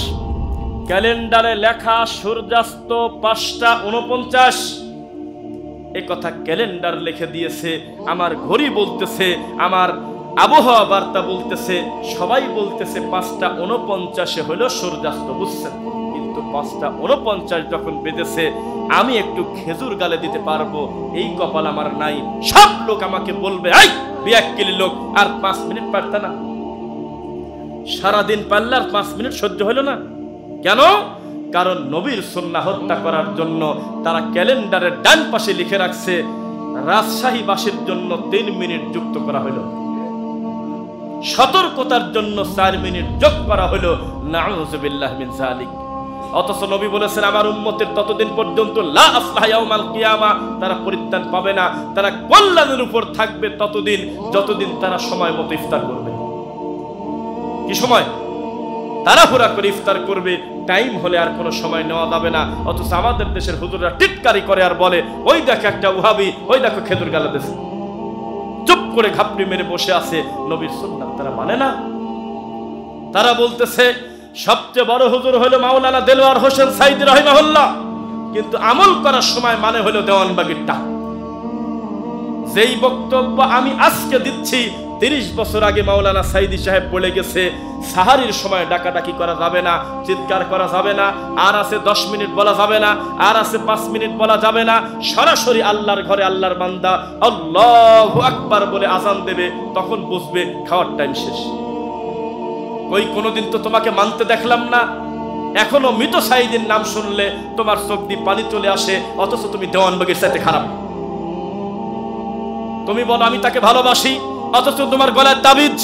A: ক্যালেন্ডারে লেখা সূর্যাস্ত 5টা 49। এ কথা ক্যালেন্ডার লিখে দিয়েছে, আমার ঘড়ি বলতেছে, আমার আবহাওয়া বার্তা বলতেছে, সবাই বলতেছে 5টা 49 হলো সূর্যাস্ত। বুঝছেন? কিন্তু 5টা 49 যখন বেজেছে আমি একটু খেজুর গালে দিতে পারবো এই কপাল আমার নাই। সব লোক আমাকে বলবে এই বিয়াক্কিলি লোক, আর 5 মিনিট পারতা না? সারাদিন পারলে আর 5 মিনিট সহ্য হলো না কেন? কারণ নবীর সুন্নাহ হত্যা করার জন্য তারা ক্যালেন্ডারের ডান পাশে লিখে রাখছে রাজশাহীবাসীর জন্য 3 মিনিট যুক্ত করা হলো, সতর্কতার জন্য 4 মিনিট যোগ করা হলো। নাউযুবিল্লাহ মিন যালিক। অথচ নবী বলেছেন আমার উম্মতের ততদিন পর্যন্ত লা আফলাহা ইয়াউমাল কিয়ামা, তারা পরিত্রাণ পাবে না, তারা কল্যাণের উপর থাকবে ততদিন যতদিন তারা সময় মতো ইফতার করবে। কি সময়? তাড়াহুড়া করে ইফতার করবে, টাইম হলে আর কোনো সময় নেওয়া যাবে না। অথচ আমাদের দেশের হুজুররা টিটকারি করে আর বলে ওই দেখো একটা ওহাবি, ওই দেখো খেজুর গালে দেশে। চুপ করে ঘাপটি মেরে বসে আছে, নবীর সুন্নাত তারা মানে না। তারা বলতেছে সবচেয়ে বড় হুজুর হলো মাওলানা দেলোয়ার হোসেন সাইদি রাহিমাহুল্লাহ, কিন্তু আমল করার সময় মানে হলো দেওয়ানবাগিরটা। যেই বক্তব্য আমি আজকে দিচ্ছি 30 বছর আগে মাওলানা সাইদি সাহেব বলে গেছে, সাহারির সময় ডাকাডাকি করা যাবে না, চিৎকার করা যাবে না, আর আছে 10 মিনিট বলা যাবে না, আর আছে 5 মিনিট বলা যাবে না, সরাসরি আল্লাহর ঘরে আল্লাহর বান্দা আল্লাহু আকবার বলে আজান দেবে, তখন বুঝবে খাওয়ার টাইম শেষ। কই কোনোদিন তো তোমাকে মানতে দেখলাম না। এখনো মৃত সাইদির নাম শুনলে তোমার চোখ দিয়ে পানি চলে আসে, অথচ তুমি দেওয়ানবাগির চাইতে খারাপ। তুমি বলো আমি তাকে ভালোবাসি, অথচ তোমার গলায় তাবিজ।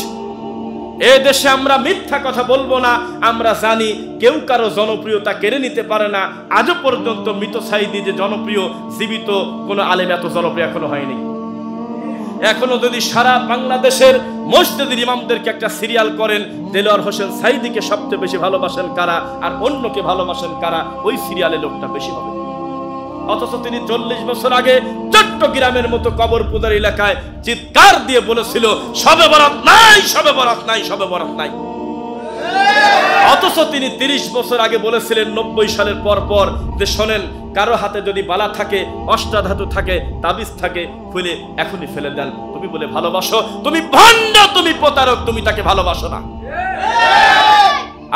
A: এ দেশে আমরা মিথ্যা কথা বলবো না, আমরা জানি কেউ কারো জনপ্রিয়তা কেড়ে নিতে পারে না। আজও পর্যন্ত মৃত সাইদি যে জনপ্রিয়, জীবিত কোন আলেম এত জনপ্রিয় এখনো হয়নি। এখনো যদি সারা বাংলাদেশের মসজিদের ইমামদেরকে একটা সিরিয়াল করেন, দেলোয়ার হোসেন সাইদিকে সবচেয়ে বেশি ভালোবাসেন কারা আর অন্যকে ভালোবাসেন কারা, ওই সিরিয়ালে লোকটা বেশি হবে। অথচ তিনি 40 বছর আগে চট্টগ্রামের মতো কবর পূজার এলাকায় চিৎকার দিয়ে বলেছিল শবে বরাত নাই, শবে বরাত নাই, শবে বরাত নাই। অথচ তিনি 30 বছর আগে বলেছিলেন 90 সালের পর যে শোনেন, কারো হাতে যদি বালা থাকে, অষ্টাধাতু থাকে, তাবিজ থাকে, খুলে এখনই ফেলে দেন। তুমি বলে ভালোবাসো, তুমি ভণ্ড, তুমি প্রতারক, তুমি তাকে ভালোবাসো না।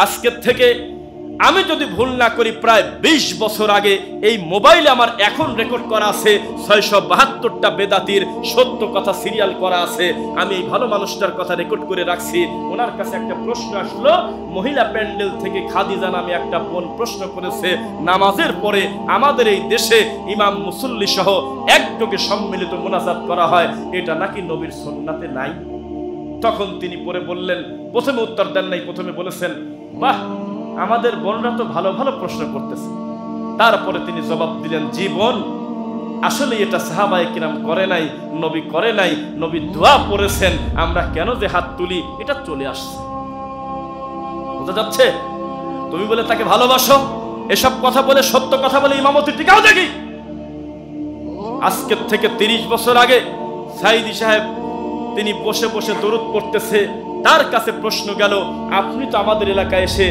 A: আজকের থেকে আমি যদি ভুল না করি প্রায় 20 বছর আগে এই মোবাইলে আমার এখন রেকর্ড করা আছে 672টা বেদাতির সত্য কথা সিরিয়াল করা আছে। আমি এই ভালো মানুষটার কথা রেকর্ড করে রাখছি। ওনার কাছে একটা প্রশ্ন আসলো, মহিলা প্যান্ডেল থেকে খাদিজা নামে একটা বোন প্রশ্ন করেছে, নামাজের পরে আমাদের এই দেশে ইমাম মুসল্লি সহ একযোগে সম্মিলিত মোনাজাত করা হয়, এটা নাকি নবীর সুন্নাতে নাই? তখন তিনি পরে বললেন, প্রথমে উত্তর দেন নাই, প্রথমে বলেছেন বাহ আমাদের বোনরা তো ভালো ভালো প্রশ্ন করতেছে। তারপরে তিনি জবাব দিলেন, জীবন আসলে এটা সাহাবায়ে কিরাম করে নাই, নবী করে নাই, নবী দোয়া পড়েছেন, আমরা কেন যে হাত তুলি এটা চলে আসছে। বোঝা যাচ্ছে? তুমি বলে তাকে ভালোবাসো, এসব কথা বলে সত্য কথা বলে ইমামতি টিকাও দেখি। আজকের থেকে 30 বছর আগে সাইদি সাহেব তিনি বসে বসে দরুদ পড়তেছে, তার কাছে প্রশ্ন গেল, আপনি তো আমাদের এলাকায় এসে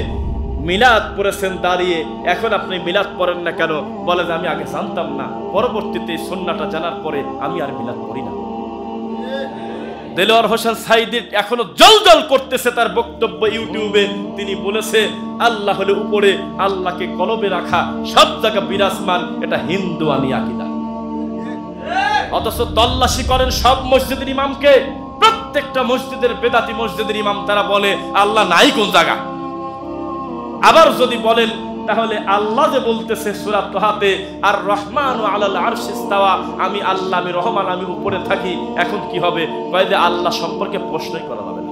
A: মিলাদ পড়েছেন দাঁড়িয়ে, এখন আপনি মিলাদ পড়েন না কেন? বলে যে আমি আগে জানতাম না, পরবর্তীতে সুন্নাহটা জানার পরে আমি আর মিলাদ পড়ি না। দেলোয়ার হোসেন সাইদি এখনো জলজল করতেছে তার বক্তব্য ইউটিউবে। তিনি বলেছে আল্লাহ হলে উপরে, আল্লাহকে কলবে রাখা, সব জায়গায় বিরাজমান, এটা হিন্দুয়ানি আকীদা। অথচ তল্লাশি করেন সব মসজিদের ইমামকে, প্রত্যেকটা মসজিদের বেদাতি মসজিদের ইমাম তারা বলে আল্লাহ নাই কোন জায়গা। আবার যদি বলেন তাহলে আল্লাহ যে বলতেছে সূরা তাহাতে আর রহমানু আলাল আরশি ইস্তাওয়া, আমি আল্লাহ, আমি রহমান, আমি উপরে থাকি, এখন কি হবে? কয় যে আল্লাহ সম্পর্কে প্রশ্নই করা যাবে না।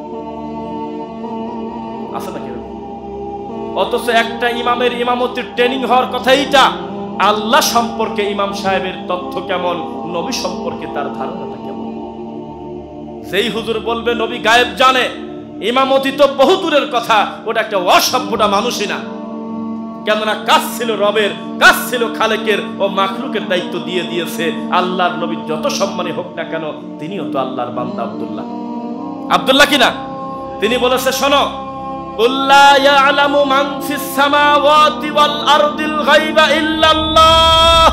A: আছে নাকি? অথচ একটা ইমামের ইমামতির ট্রেনিং হওয়ার কথা এইটা, আল্লাহ সম্পর্কে ইমাম সাহেবের তথ্য কেমন, নবী সম্পর্কে তার ধারণাটা কেমন। সেই হুজুর বলবে নবী গায়েব জানে, ইমামতি তো বহু দূরের কথা, ওটা একটা অসভ্যটা মানুষই না। কেননা কাজ ছিল রবের, কাজ ছিল খালেকের, ও মাখলুকের দায়িত্ব দিয়ে দিয়েছে। আল্লাহর নবী যত সম্মানী হোক না কেন, তিনিও তো আল্লাহর বান্দা। আব্দুল্লাহ, আব্দুল্লাহ কিনা? তিনি বলেছে শোনো, কুল্লা ইয়ালামু মান ফিস সামাওয়াতি ওয়াল আরদিল গায়বা ইল্লাল্লাহ।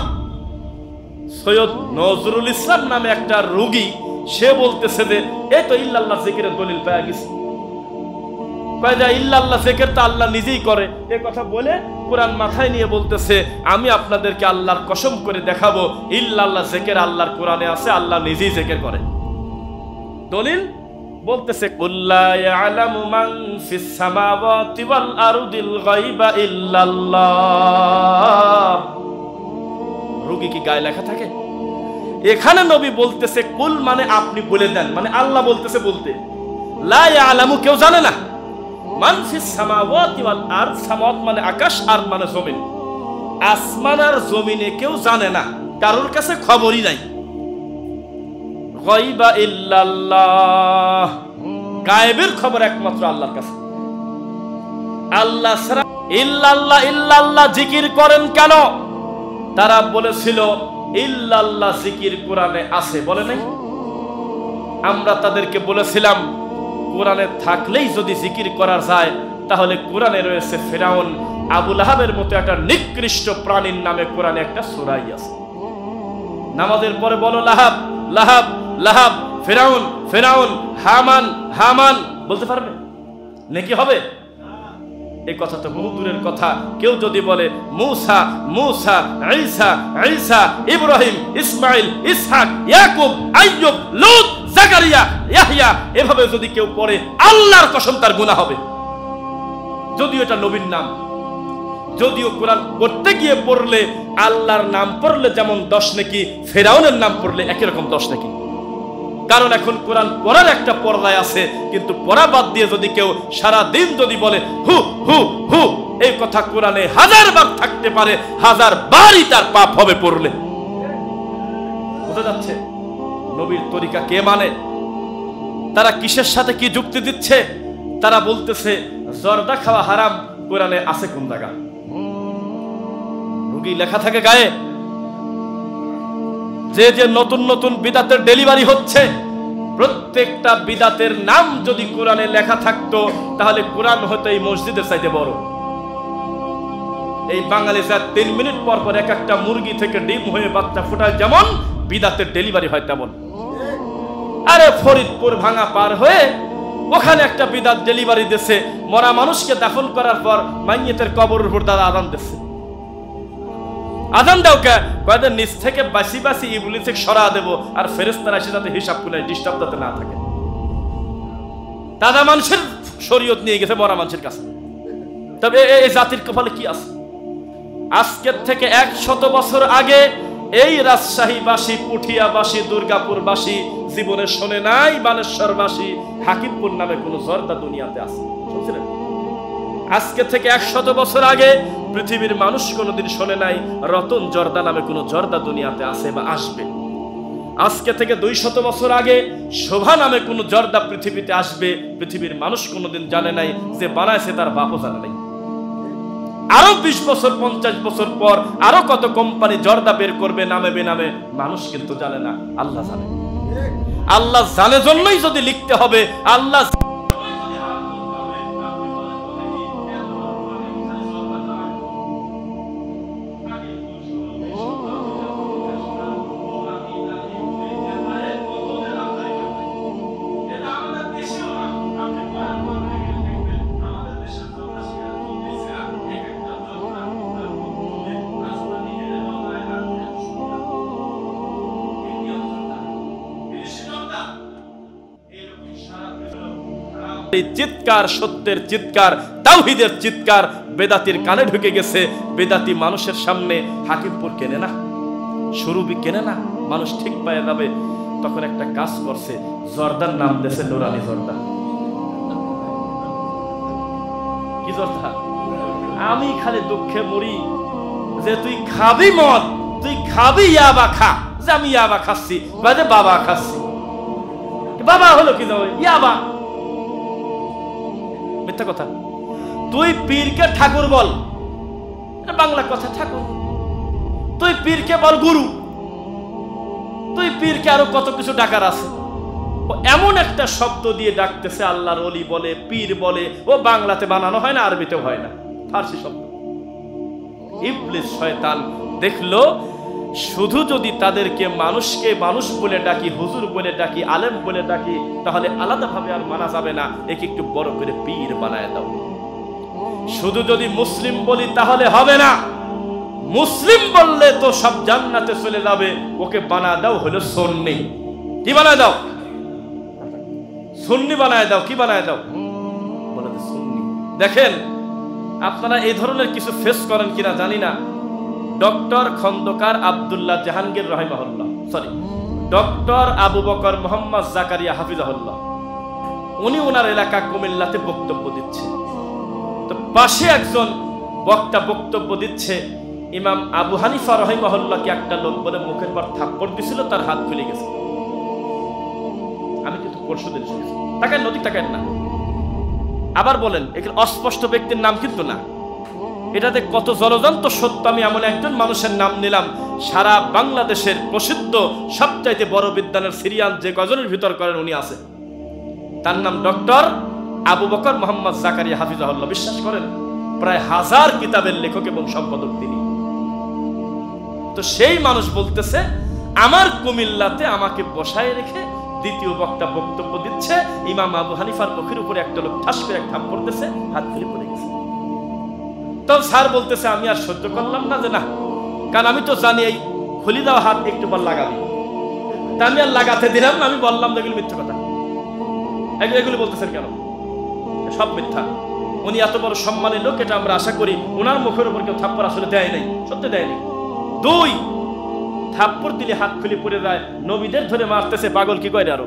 A: সৈয়দ নজরুল ইসলাম নামে একটা রোগী, সে বলতেছে যে এই তো ইল্লাল্লাহ জিকিরের দলিল পাওয়া গেছে। কয় যে ইল্লাল্লাহ জিকির তো আল্লাহ নিজেই করে। এই কথা বলে কোরআন মাথায় নিয়ে বলতেছে আমি আপনাদেরকে আল্লাহর কসম করে দেখাবো ইল্লাল্লাহ জিকির আল্লাহর কোরআনে আছে, আল্লাহ নিজেই জিকির করে। দলিল বলতেছে কুল্লা ইয়ালামু মান ফিস সামাওয়াতি ওয়াল আরদিল গায়বা ইল্লাল্লাহ। রোগী কি গায়ে লেখা থাকে? এখানে নবী বলতেছে কুল মানে আপনি বলে দেন, মানে আল্লাহ বলতেছে বলতে, লা ইয়ালামু কেউ জানে না, মান ফিস সামাওয়াতি ওয়াল আরদ, সামাওয়াত মানে আকাশ, আরদ মানে জমিন, আসমান আর জমিনে কেউ জানে না, কারোর কাছে খবরই নাই। গায়বা ইল্লাল্লাহ, গায়েবের খবর একমাত্র আল্লাহর কাছে। আল্লাহ ছাড়া ইল্লাল্লাহ ইল্লাল্লাহ জিকির করেন কেন? তারা বলেছিল ইল্লাল্লাহ জিকির কোরআনে আছে, বলে নাই? আমরা তাদেরকে বলেছিলাম কোরআনে থাকলেই যদি জিকির করা যায় তাহলে কোরআনে রয়েছে ফিরাউন আবু লাহাবের মতো একটা নিকৃষ্ট প্রাণীর নামে কোরআনে একটা সূরাই আছে। নামাজের পরে বলো লাহাব লাহাব লাহাব, ফিরাউন ফিরাউন, হামান হামান, বলতে পারবে? নাকি হবে? এই কথা তো বহু দূরের কথা। কেউ যদি বলে মূসা মূসা, ঈসা ঈসা, ইব্রাহিম ইসমাইল ইসহাক ইয়াকুব আইয়ুব লূত জাকারিয়া ইয়াহইয়া, এভাবে যদি কেউ পড়ে আল্লাহর কসম তার গুনাহ হবে। যদিও এটা নবীর নাম, যদিও কোরআন পড়তে গিয়ে পড়লে আল্লাহর নাম পড়লে যেমন 10 নেকি, ফিরাউনের নাম পড়লে একই রকম 10 নেকি। কারণ এখন কোরআন পড়ার একটা পর্দায় আছে, কিন্তু পড়া বাদ দিয়ে যদি কেউ সারা দিন যদি বলে হু হু হু, এই কথা কোরআনে 1000 বার থাকতে পারে, 1000 বারই তার পাপ হবে পড়লে। বোঝা যাচ্ছে নবীর তরিকা কে মানে? তারা কিসের সাথে কি যুক্তি দিচ্ছে? তারা বলতেছে জর্দা খাওয়া হারাম, কোরআনে আছে কোন জায়গা? রোগী লেখা থাকে গায়ে। যে যে নতুন নতুন বিদাতের ডেলিভারি হচ্ছে, প্রত্যেকটা বিদাতের নাম যদি কোরআনে লেখা থাকতো তাহলে কোরআন হতো এই মসজিদের চাইতে বড়। এই বাঙালি যা 3 মিনিট পর পর এক একটা মুরগি থেকে ডিম হয়ে বাচ্চা ফোটায়, যেমন বিদাতের ডেলিভারি হয় তেমন। আরে ফরিদপুর ভাঙা পার হয়ে ওখানে একটা বিদাত ডেলিভারি দিছে, মরা মানুষকে দাফন করার পর মাইয়েতের কবরের উপর দাদা আদান দিচ্ছে। আদান দাও কে? কয়েকদিন নিচ থেকে বাসি বাসি ইবলিসকে সরা দেব, আর ফেরেশতারা এসে যাতে হিসাব করে ডিস্টার্ব যাতে না থাকে। দাদা মানুষের শরীয়ত নিয়ে গেছে মরা মানুষের কাছে। তবে এই জাতির কপালে কি আছে? আজকের থেকে 100 বছর আগে এই রাজশাহীবাসী, পুঠিয়াবাসী, দুর্গাপুরবাসী জীবনে শোনে নাই বানেশ্বরবাসী হাকিমপুর নামে কোন জর্দা দুনিয়াতে আছে, শুনছিলেন? আজকে থেকে 100 বছর আগে পৃথিবীর মানুষ কোনোদিন শোনে নাই রতন জর্দা নামে কোন জর্দা দুনিয়াতে আছে বা আসবে। আজকে থেকে 200 বছর আগে শোভা নামে কোন জর্দা পৃথিবীতে আসবে, পৃথিবীর মানুষ কোনোদিন জানে নাই, যে বানাইছে তার বাপও জানে নাই। আরো 20 বছর 50 বছর পর আরো কত কোম্পানি জর্দা বের করবে নামে বেনামে, মানুষ কিন্তু জানে না, আল্লাহ জানে। আল্লাহ জানে জন্যই যদি লিখতে হবে, আল্লাহ চিৎকার, সত্যের চিৎকার, তাওহীদের চিৎকার বেদাতির কানে ঢুকে গেছে। বেদাতি মানুষের সামনে হাকিমপুর কেনে না, সুরুবি কেনে না, মানুষ ঠিক পায়ে যাবে। তখন একটা কাজ করছে, জর্দার নাম দিয়েছে নুরানি জর্দা। কি জর্দা? আমি খালি দুঃখে মরি যে তুই খাবি মদ, তুই খাবি ইয়াবা খা, যে আমি ইয়াবা খাচ্ছি, বাজে বাবা খাচ্ছি। বাবা হলো কি যাবে? ইয়াবা। মিথ্যা কথা। তুই পীরকে ঠাকুর বল, বাংলা কথা ঠাকুর। তুই পীরকে বল গুরু, তুই পীরকে আরো কত কিছু ডাকার আছে। এমন একটা শব্দ দিয়ে ডাকতেছে, আল্লাহর ওলি বলে, পীর বলে। ও বাংলাতে বানানো হয় না, আরবিতেও হয় না, ফার্সি শব্দ। ইবলিস শয়তান দেখলো শুধু যদি তাদেরকে মানুষকে মানুষ বলে ডাকি, হুজুর বলে ডাকি, আলেম বলে ডাকি, তাহলে আলাদাভাবে আর মানা যাবে না, একে একটু বড় করে পীর বানায় দাও। শুধু যদি মুসলিম বলি তাহলে হবে না, মুসলিম বললে তো সব জান্নাতে চলে যাবে, ওকে বানা দাও হলো সুন্নি। কি বানায় দাও? সুন্নি বানায় দাও। কি বানায় দাও? বলে সুন্নি। দেখেন আপনারা এই ধরনের কিছু ফেস করেন কিনা জানি না। ডক্টর খন্দকার আব্দুল্লাহ জাহাঙ্গীর রাহিমাহুল্লাহ, ডক্টর আবু বকর মোহাম্মদ জাকারিয়া হাফিজাহুল্লাহ, উনি ওনার এলাকা কুমিল্লাতে বক্তব্য দিচ্ছে। তো পাশে একজন বক্তা বক্তব্য দিচ্ছে, ইমাম আবু হানিফা রাহিমাহুল্লাহকে একটা লোক বলে মুখের পর থাপ্পড় দিছিল, তার হাত খুলে গেছে। আমি কিন্তু পরশুদিন শুনেছি। তাকান নদী, তাকান না। আবার বলেন, এখানে অস্পষ্ট ব্যক্তির নাম কিন্তু না, এটাতে কত জলজান্ত সত্য। আমি এমন একজন মানুষের নাম নিলাম, সারা বাংলাদেশের প্রসিদ্ধ সবচাইতে বড় বিদ্যানের সিরিয়াল যে কজনের ভিতর করেন উনি আছে। তার নাম ডক্টর আবু বকর মোহাম্মদ জাকারিয়া হাফিজাহুল্লাহ। বিশ্বাস করেন প্রায় 1000 কিতাবের লেখক এবং সম্পাদক তিনি। তো সেই মানুষ বলতেছে আমার কুমিল্লাতে আমাকে বসায় রেখে দ্বিতীয় বক্তা বক্তব্য দিচ্ছে, ইমাম আবু হানিফার মুখের উপরে একটা লোক ঠাস করে ধাপ পড়তেছে, হাত খুলে পড়ে গেছে। তখন স্যার বলতেছে আমি আর সহ্য করলাম না, যে না, কারণ আমি তো জানি এই খুলি দেওয়া হাত একটু পর লাগাবি, তা আমি আর লাগাতে দিলাম না। আমি বললাম এগুলো মিথ্যা কথা, এগুলো বলতেছেন কেন, সব মিথ্যা। উনি এত বড় সম্মানের লোক, এটা আমরা আশা করি ওনার মুখের উপর কেউ থাপ্পড় আসলে দেয় নাই, সত্যি দেয়নি। 2 থাপ্পড় দিলে হাত খুলে পড়ে যায়, নবীদের ধরে মারতেছে, পাগল কি করে, আরো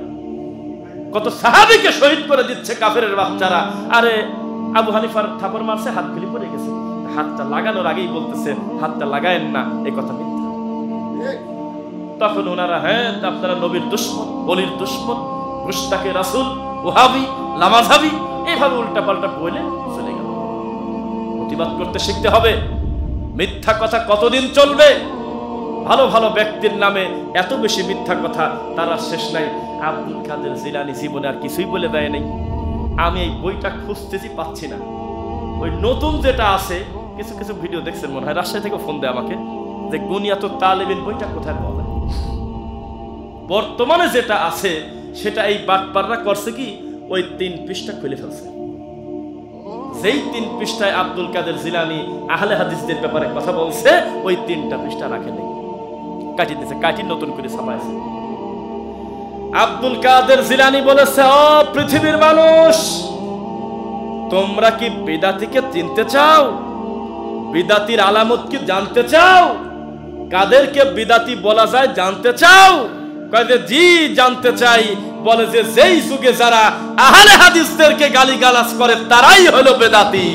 A: কত সাহাবীকে শহীদ করে দিচ্ছে কাফেরের বাচ্চারা। আরে আবু হানিফার থাপ্পড় মারছে, হাত খুলে পড়ে গেছে, হাতটা লাগানোর আগেই বলতেছে হাতটা লাগায়েন না, এই কথা মিথ্যা। তখন ওনারা হ্যাঁ আপনারা নবীর দুশমন, বলির দুশমন, মুশতাকে রাসূল, ওহাবি, লামাযহাবি, এইভাবে উল্টা পাল্টা বলে চলে গেল। প্রতিবাদ করতে শিখতে হবে। মিথ্যা কথা কতদিন চলবে? ভালো ভালো ব্যক্তির নামে এত বেশি মিথ্যা কথা, তার আর শেষ নাই। আব্দুল কাদের জিলানী জীবনে আর কিছুই বলে দেয় নাই। আমি এই বইটা খুঁজতেছি, পাচ্ছি না। ওই নতুন যেটা আছে, কিছু কিছু ভিডিও দেখছেন মনে হয়, রাজশাহী থেকে ফোন দেয় আমাকে যে গুনিয়াতুত তালিবিন বইটা কোথায় পাওয়া যায়। বর্তমানে যেটা আছে সেটা এই বাটপাররা করছে কি, ওই 3 পৃষ্ঠা খুলে ফেলছে। যেই 3 পৃষ্ঠায় আব্দুল কাদের জিলানী আহলে হাদিসদের ব্যাপারে কথা বলছে, ওই 3টা পৃষ্ঠা রাখে নেই, কাটি দিয়েছে, কাটি নতুন করে ছাপাইছে। আব্দুল কাদের জিলানী বলেছে, ও পৃথিবীর মানুষ, তোমরা কি বিদাতিকে চিনতে চাও? বিদাতির আলামত কি জানতে চাও? কাদেরকে বিদাতি বলা যায় জানতে চাও? কয় যে জি জানতে চাই। বলে যে যেই যুগে যারা আহলে হাদিসদেরকে গালিগালাজ করে তারাই হলো বেদাতি।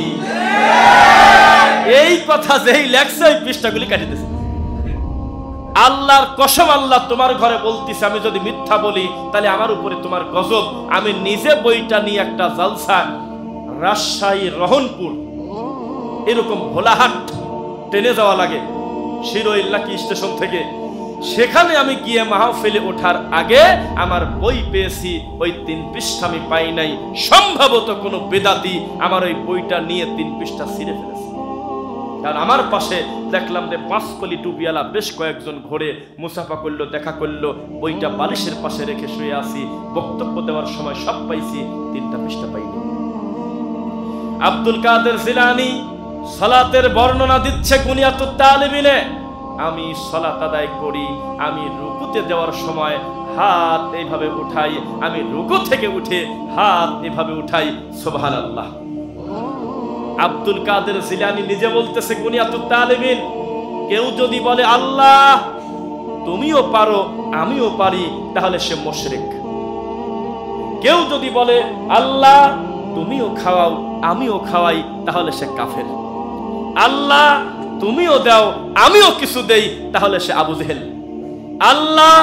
A: এই কথা যেই লেখছে ওই পৃষ্ঠাগুলি কাটি দিয়েছে। আল্লাহর কসম, আল্লাহ তোমার ঘরে বলতিছে, আমি যদি মিথ্যা বলি তাহলে আমার উপরে তোমার গজব। আমি নিজে বইটা নিয়ে একটা জালসা রাজশাহী রহনপুর এরকম ভোলাহাট ট্রেনে যাওয়া লাগে শিরোইল্লাকি স্টেশন থেকে, সেখানে আমি গিয়ে মাহফিলে ওঠার আগে আমার বই পেয়েছি, ওই 3 পৃষ্ঠা আমি পাই নাই। সম্ভবত কোনো বেদাতি আমার ওই বইটা নিয়ে 3 পৃষ্ঠা ছিঁড়ে ফেলেছে। কারণ আমার পাশে দেখলাম যে 5 কলি টুপিওয়ালা বেশ কয়েকজন ঘোরে মুসাফা করলো, দেখা করলো, বইটা বালিশের পাশে রেখে শুয়ে আছি। বক্তব্য দেওয়ার সময় সব পাইছি, 3টা পৃষ্ঠা পাইনি। আব্দুল কাদের জিলানী সালাতের বর্ণনা দিচ্ছে গুনিয়াতুত তালিবিনে। আমি সালাত আদায় করি, আমি রুকুতে যাওয়ার সময় হাত এইভাবে উঠাই, আমি রুকু থেকে উঠে হাত এভাবে উঠাই, সুবহানাল্লাহ। আব্দুল কাদের জিলানী নিজে বলতেছে গুনিয়াতুত তালিবিন, কেউ যদি বলে আল্লাহ তুমিও পারো আমিও পারি, তাহলে সে মুশরিক। কেউ যদি বলে আল্লাহ তুমিও খাওয়াও আমিও খাওয়াই, তাহলে সে কাফের। আল্লাহ তুমিও দাও আমিও কিছু দেই, তাহলে সে আবু জেহেল। আল্লাহ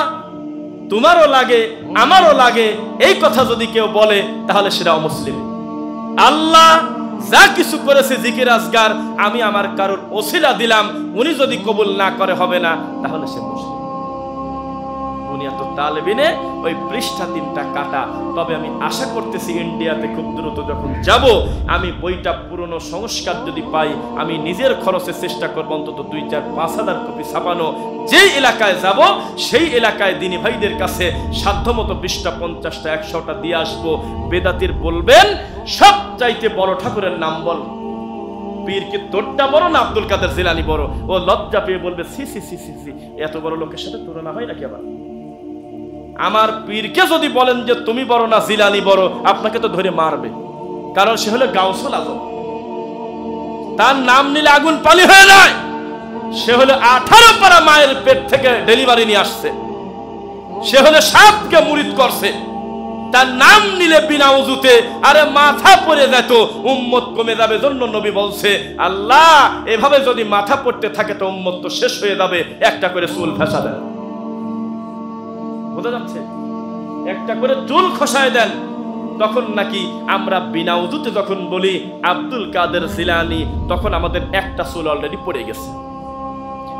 A: তোমারও লাগে আমারও লাগে, এই কথা যদি কেউ বলে তাহলে সেটা অমুসলিম। আল্লাহ যা কিছু করেছে জিকির আজগার, আমি আমার কারোর ওসিলা দিলাম, উনি যদি কবুল না করে হবে না, তাহলে সে মুশরিক। বুনিয়াতুত তালিবিনে ওই পৃষ্ঠা 3টা কাটা। তবে আমি আশা করতেছি ইন্ডিয়াতে খুব দ্রুত যখন যাব, আমি বইটা পুরনো সংস্কার যদি পাই, আমি নিজের খরচে চেষ্টা করব অন্তত 2-4-5 কপি ছাপানো। যেই এলাকায় যাব সেই এলাকায় দিনী ভাইদের কাছে সাধ্যমতো 20টা 50টা 100টা দিয়ে আসবো। বেদাতির বলবেন সব চাইতে বড় ঠাকুরের নাম বল, পীর কি তোরটা বড় না আব্দুল কাদের জিলানী বড়? ও লজ্জা পেয়ে বলবে সি সি সি সি সি, এত বড় লোকের সাথে তুলনা হয় নাকি? আবার আমার পীরকে যদি বলেন যে তুমি বড় না জিলানী বড়, আপনাকে তো ধরে মারবে, কারণ সে হলো গাউসুল আজম। তার নাম নিলে আগুন পানি হয়ে যায়। সে হলো 18 পারা মায়ের পেট থেকে ডেলিভারি নিয়ে আসছে। সে হলো সাপকে মুরিদ করছে। তার নাম নিলে বিনা উযুতে আরে মাথা পড়ে যেত, উম্মত কমে যাবে। জন্য নবী বলছে আল্লাহ এভাবে যদি মাথা পড়তে থাকে তো উম্মত তো শেষ হয়ে যাবে, একটা করে চুল ফেঁসা দেন। বোঝা যাচ্ছে? একটা করে চুল খসায় দেন, তখন নাকি আমরা বিনা উযুতে যখন বলি আব্দুল কাদের জিলানী, তখন আমাদের একটা চুল অলরেডি পড়ে গেছে।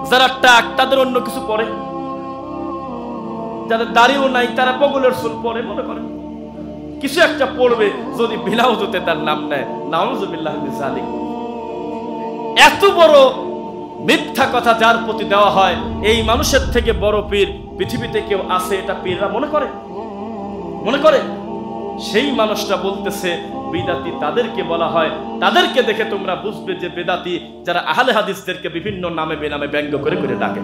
A: যারা টাক তাদের অন্য কিছু পড়ে, যাদের দাড়িও নাই তারা বগলের চুল পড়ে, মনে করেন কিছু একটা পড়বে, যদি বিনা উযুতে তার নাম নেয়, নাউযুবিল্লাহ মিন যালিক। এত বড় মিথ্যা কথা যার প্রতি দেওয়া হয়, এই মানুষের থেকে বড় পীর পৃথিবীতে কেউ আছে এটা পীররা মনে করে। সেই মানুষটা বলতেছে বিদাতি তাদেরকে বলা হয়, তাদেরকে দেখে তোমরা বুঝবে যে বেদাতি যারা আহলে হাদিসদেরকে বিভিন্ন নামে বেনামে ব্যঙ্গ করে করে ডাকে।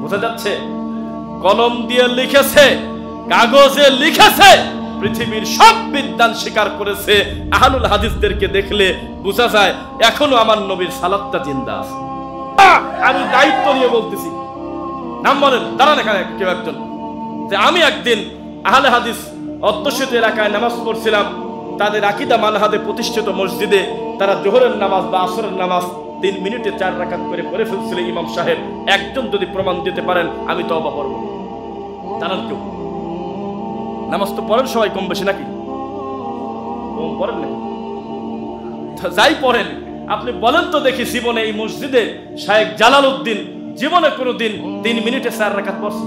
A: বোঝা যাচ্ছে? কলম দিয়ে লিখেছে, কাগজে লিখেছে, পৃথিবীর সব বিদ্বান স্বীকার করেছে। আহলুল হাদিসদেরকে দেখলে বোঝা যায় এখনো আমার নবীর সালাতটা জিন্দা আছে। আমি দায়িত্ব নিয়ে বলতেছি, নাম বলেন, দাঁড়ান এখানে কেউ একজন, যে আমি একদিন আহলে হাদিস অধ্যুষিত এলাকায় নামাজ পড়ছিলাম, তাদের আকীদা মানহাজে প্রতিষ্ঠিত মসজিদে তারা জোহরের নামাজ বা আসরের নামাজ 3 মিনিটে 4 রাকাত করে পড়ে ফেলছিল ইমাম সাহেব। একজন যদি প্রমাণ দিতে পারেন আমি তওবা করব। জানান কেউ? নামাজ তো পড়েন সবাই কম বেশি, নাকি কম পড়েন নাকি? যাই পড়েন আপনি বলেন তো দেখি, জীবনে এই মসজিদে শায়েখ জালালউদ্দিন জীবনে কোনোদিন 3 মিনিটে 4 রাকাত পড়ছে?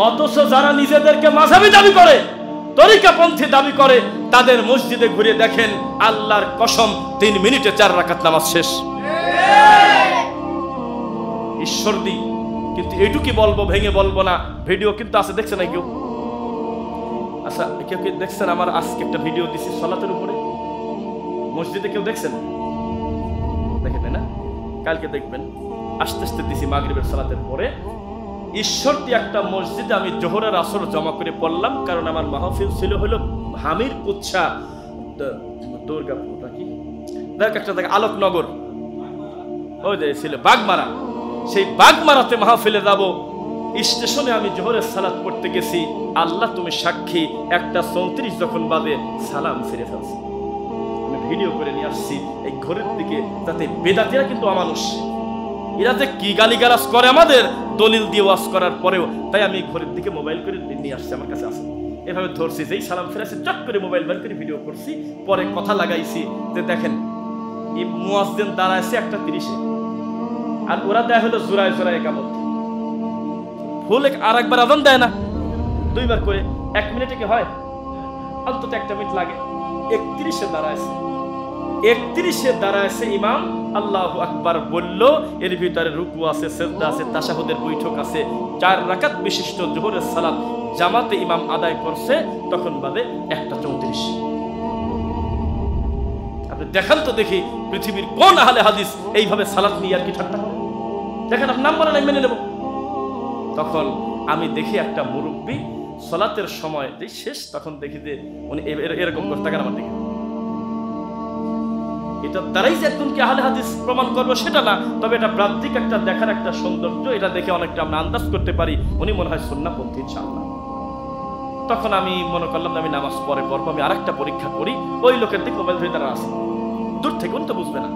A: অথচ যারা নিজেদেরকে মাযহাবী দাবি করে, তরিকাপন্থী দাবি করে, তাদের মসজিদে ঘুরে দেখেন আল্লাহর কসম 3 মিনিটে 4 রাকাত নামাজ শেষ। ঈশ্বর দি, কিন্তু এইটুকি বলবো, ভেঙে বলবো না। ভিডিও কিন্তু আছে, দেখছেন না কেউ? আচ্ছা, কেউ কেউ দেখছেন আমার আজকে একটা ভিডিও দিছি সালাতের উপরে? মসজিদে কেউ দেখছেন? দেখেন না? কালকে দেখবেন। আস্তে আস্তে দিছি মাগরিবের সালাতের পরে। ঈশ্বরটি একটা মসজিদে আমি জোহরের আসর জমা করে পড়লাম, কারণ আমার মাহফিল ছিল হলো হামির কুচ্ছা দুর্গাপুর নাকি দেখ একটা জায়গা, আলোকনগর, ওই যে ছিল বাগমারা। সেই বাগমারাতে মাহফিলে যাব, স্টেশনে আমি জোহরের সালাত পড়তে গেছি। আল্লাহ তুমি সাক্ষী, 1:34 যখন বাজে সালাম ফিরে ফেলছি। আমি ভিডিও করে নিয়ে আসছি এই ঘরের দিকে, যাতে বেদাতিরা কিন্তু অমানুষ, এরা যে কি গালিগালাজ করে আমাদের দলিল দিয়ে ওয়াজ করার পরেও, তাই আমি ঘরের দিকে মোবাইল করে নিয়ে আসছি, আমার কাছে আছে। এভাবে ধরছি, যেই সালাম ফিরেছে চট করে মোবাইল বের করে ভিডিও করছি। পরে কথা লাগাইছি যে দেখেন এই মুয়াজ্জিন দাঁড়াইছে 1:30-এ, আর ওরা দেয় হলো জোড়ায় জোড়ায় একামত। ফুল আর একবার আজান দেয় না, 2 বার করে। 1 মিনিটে কি হয়? অন্তত 1 মিনিট লাগে। 31-এ দাঁড়াইছে, 31-এ দাঁড়াইছে ইমাম, আল্লাহু আকবার বলল, এর ভিতরে রুকু আছে, সিজদা আছে, তাশাহুদের বৈঠক আছে। 4 রাকাত বিশিষ্ট জোহরের সালাত জামাতে ইমাম আদায় করছে, তখন বাজে 1:34। আপনি দেখান তো দেখি পৃথিবীর কোন আহলে হাদিস এইভাবে সালাত নিয়ে আর কি ঠাট্টা করে? দেখেন, আপনি নাম বলেন, আমি মেনে নেব। তখন আমি দেখি একটা মুরব্বী সালাতের সময় যে শেষ, তখন দেখি যে উনি এরকম করতে থাকেন আমার দিকে। এটা দ্বারাই যে একদম কি আহলে হাদিস প্রমাণ করবো সেটা না, তবে এটা বাহ্যিক একটা দেখার একটা সৌন্দর্য। এটা দেখে অনেকটা আমরা আন্দাজ করতে পারি উনি মনে হয় সুন্নাহপন্থী ইনশাআল্লাহ। তখন আমি মনে করলাম আমি নামাজ পরে পড়বো, আমি আরেকটা পরীক্ষা করি। ওই লোকের দিকে মোবাইল ধরে তারা আছে, দূর থেকে উনি তো বুঝবে না।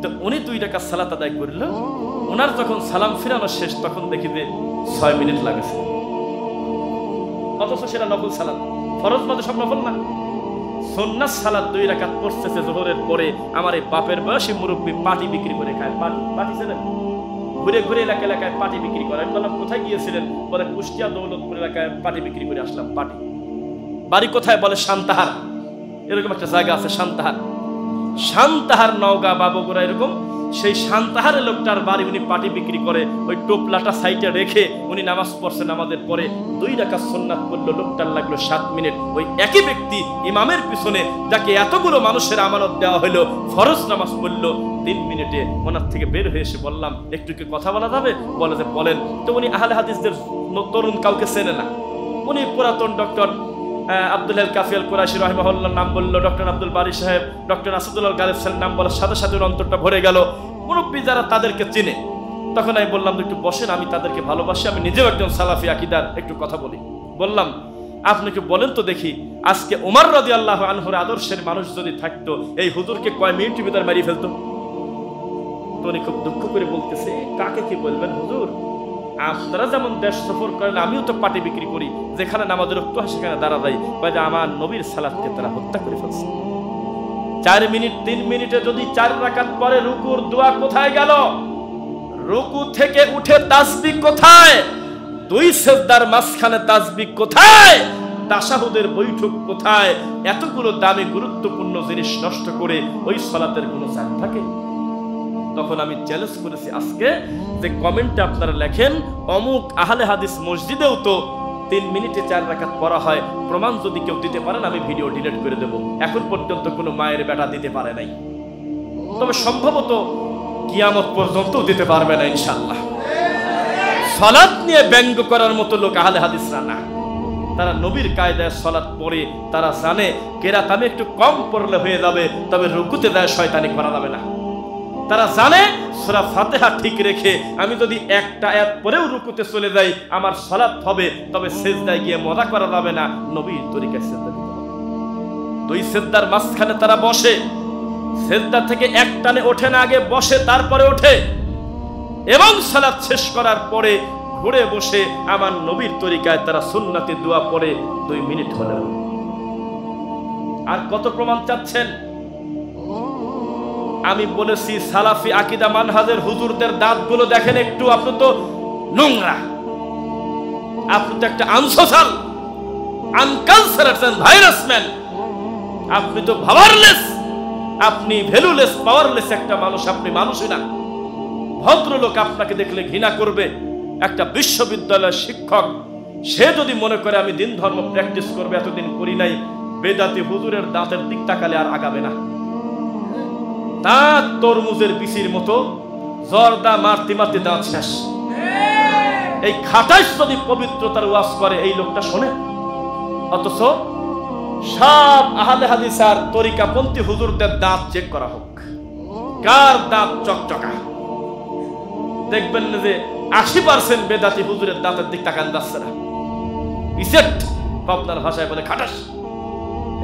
A: তো উনি 2 রাকাত সালাত আদায় করল। ওনার যখন সালাম ফিরানো শেষ, তখন দেখি যে 6 মিনিট লাগেছে। অথচ সেটা নফল সালাত, ফরজ মাঝে সব নফল না। সুন্নাত সালাত 2 রাকাত পড়তেছে জোহরের পরে। আমার এই বাপের বয়সী মুরব্বী পাটি বিক্রি করে খায়। পাটি ছিলেন, ঘুরে ঘুরে এলাকায় পাটি বিক্রি করে। আমি বললাম কোথায় গিয়েছিলেন? বলে কুষ্টিয়া দৌলতপুর এলাকায় পাটি বিক্রি করে আসলাম। পাটি বাড়ি কোথায়? বলে সান্তাহার, এরকম একটা জায়গা আছে সান্তাহার, নওগাঁ বাবুগুড়া এরকম। সেই সান্তাহারের লোকটার বাড়ি, উনি পাটি বিক্রি করে। ওই টোপলাটা সাইডে রেখে উনি নামাজ পড়ছেন। আমাদের পরে 2 রাকাত সুন্নাত পড়লো, লোকটার লাগলো 7 মিনিট। ওই একই ব্যক্তি ইমামের পিছনে, যাকে এতগুলো মানুষের আমানত দেওয়া হলো, ফরজ নামাজ পড়লো 3 মিনিটে। ওনার থেকে বের হয়ে এসে বললাম একটু কি কথা বলা যাবে? বলে যে বলেন। তো উনি আহলে হাদিসদের তরুণ কাউকে চেনে না। উনি পুরাতন ডক্টর আব্দুল কাফি আল কুরাইশি রাহিমাহুল্লাহর নাম বললো, ডক্টর আব্দুল বারী সাহেব, ডক্টর আসাদুল্লাহ গালিব সাহেবের নাম বলার সাথে সাথে অন্তরটা ভরে গেল। মুরব্বী যারা তাদেরকে চিনে। তখন আমি বললাম একটু বসেন, আমি তাদেরকে ভালোবাসি, আমি নিজেও একজন সালাফি আকীদার, একটু কথা বলি। বললাম আপনি কি বলেন তো দেখি, আজকে ওমর রাদিয়াল্লাহু আনহুর আদর্শের মানুষ যদি থাকতো, এই হুজুরকে কয় মিনিটের ভিতর মারিয়ে ফেলতো? তো উনি খুব দুঃখ করে বলতেছে, কাকে কি বলবেন হুজুর, আপনারা যেমন দেশ সফর করেন, আমিও তো পাটি বিক্রি করি, যেখানে নামাজের ওয়াক্ত হয় সেখানে দাঁড়া যাই, যে আমার নবীর সালাতকে তারা হত্যা করে ফেলছে। 4 মিনিট 3 মিনিটে যদি 4 রাকাত পরে রুকুর দোয়া কোথায় গেল? রুকু থেকে উঠে তাসবিহ কোথায়? 2 সিজদার মাঝখানে তাসবিহ কোথায়? তাশাহুদের বৈঠক কোথায়? এতগুলো দামি গুরুত্বপূর্ণ জিনিস নষ্ট করে ওই সালাতের কোনো জান থাকে? তখন আমি চ্যালেঞ্জ করেছি আজকে যে কমেন্টে আপনারা লেখেন অমুক আহলে হাদিস মসজিদেও তো 3 মিনিটে 4 রাকাত পড়া হয়, প্রমাণ যদি কেউ দিতে পারেন আমি ভিডিও ডিলিট করে দেব। এখন পর্যন্ত কোনো মায়ের বেটা দিতে পারে নাই, তবে সম্ভবত কিয়ামত পর্যন্ত দিতে পারবে না ইনশাআল্লাহ। সালাত নিয়ে ব্যঙ্গ করার মতো লোক আহলে হাদিসরা না। তারা নবীর কায়দায় সালাত পড়ে, তারা জানে কেরাত আমি একটু কম পড়লে হয়ে যাবে, তবে রুকুতে যায় শয়তানি করা যাবে না। তারা জানে সূরা ফাতিহা ঠিক রেখে আমি যদি একটা আয়াত পরেও রুকুতে চলে যাই আমার সালাত হবে, তবে সিজদায় গিয়ে মজা করা যাবে না, নবীর তরিকায় সিজদা দিতে হবে। 2 সিজদার মাঝখানে তারা বসে, সিজদা থেকে এক টানে ওঠে না, আগে বসে তারপরে ওঠে, এবং সালাত শেষ করার পরে ঘুরে বসে আমার নবীর তরিকায় তারা সুন্নতি দোয়া পড়ে 2 মিনিট হলেও। আর কত প্রমাণ চাচ্ছেন? আমি বলেছি সালাফি আকীদা মানহাজের হুজুরদের দাঁতগুলো দেখেন একটু, আপনি তো নোংরা, আপনি তো একটা আনসোশাল, আনকালচারাল ভাইরাস ম্যান, আপনি তো পাওয়ারলেস, আপনি ভ্যালুলেস, পাওয়ারলেস একটা মানুষ, আপনি মানুষই না। ভদ্রলোক আপনাকে দেখলে ঘৃণা করবে। একটা বিশ্ববিদ্যালয়ের শিক্ষক, সে যদি মনে করে আমি দিন ধর্ম প্র্যাকটিস করবে, এতদিন করি নাই, বেদাতি হুজুরের দাঁতের দিক তাকালে আর আগাবে না। দাঁত তরমুজের বিচির মতো, জর্দা মারতে মারতে দাঁত শেষ। এই খাটাস যদি পবিত্রতার ওয়াজ করে এই লোকটা শোনে, অথচ সব আহলে হাদিস আর তরিকাপন্থী হুজুরদের দাঁত চেক করা হোক, কার দাঁত চকচকা। দেখবেন যে 80% বেদাতি হুজুরের দাঁতের দিক তাকান যাচ্ছে না। রিসেট আপনার ভাষায় বলে খাটাস।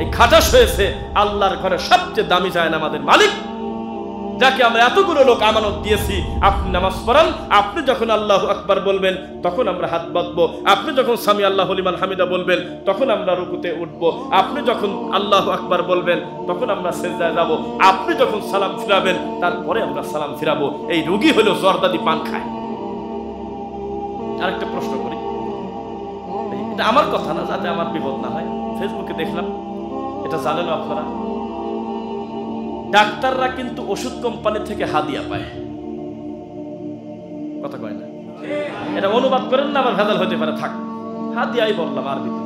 A: এই খাটাস হয়েছে আল্লাহর ঘরে সবচেয়ে দামি জায়না আমাদের মালিক, যাকে আমরা এতগুলো লোক আমানত দিয়েছি। আপনি নামাজ পড়ান, আপনি যখন আল্লাহু আকবার বলবেন তখন আমরা হাত বাঁধবো, আপনি যখন সামি আল্লাহু লিমান হামিদা বলবেন তখন আমরা রুকুতে উঠবো, আপনি যখন আল্লাহু আকবার বলবেন তখন আমরা সিজদায় যাব, আপনি যখন সালাম ফিরাবেন তারপরে আমরা সালাম ফিরাবো। এই রোগী হলো জর্দাদি পান খায়। আরেকটা প্রশ্ন করি, এটা আমার কথা না, যাতে আমার বিপদ না হয়। ফেসবুকে দেখলাম, এটা জানেন আপনারা, ডাক্তাররা কিন্তু ওষুধ কোম্পানি থেকে হাদিয়া পায়। কথা কয় না? এটা অনুবাদ করেন না, আবার ভেজাল হতে পারে, থাক হাদিয়াই বললাম আরবিতে।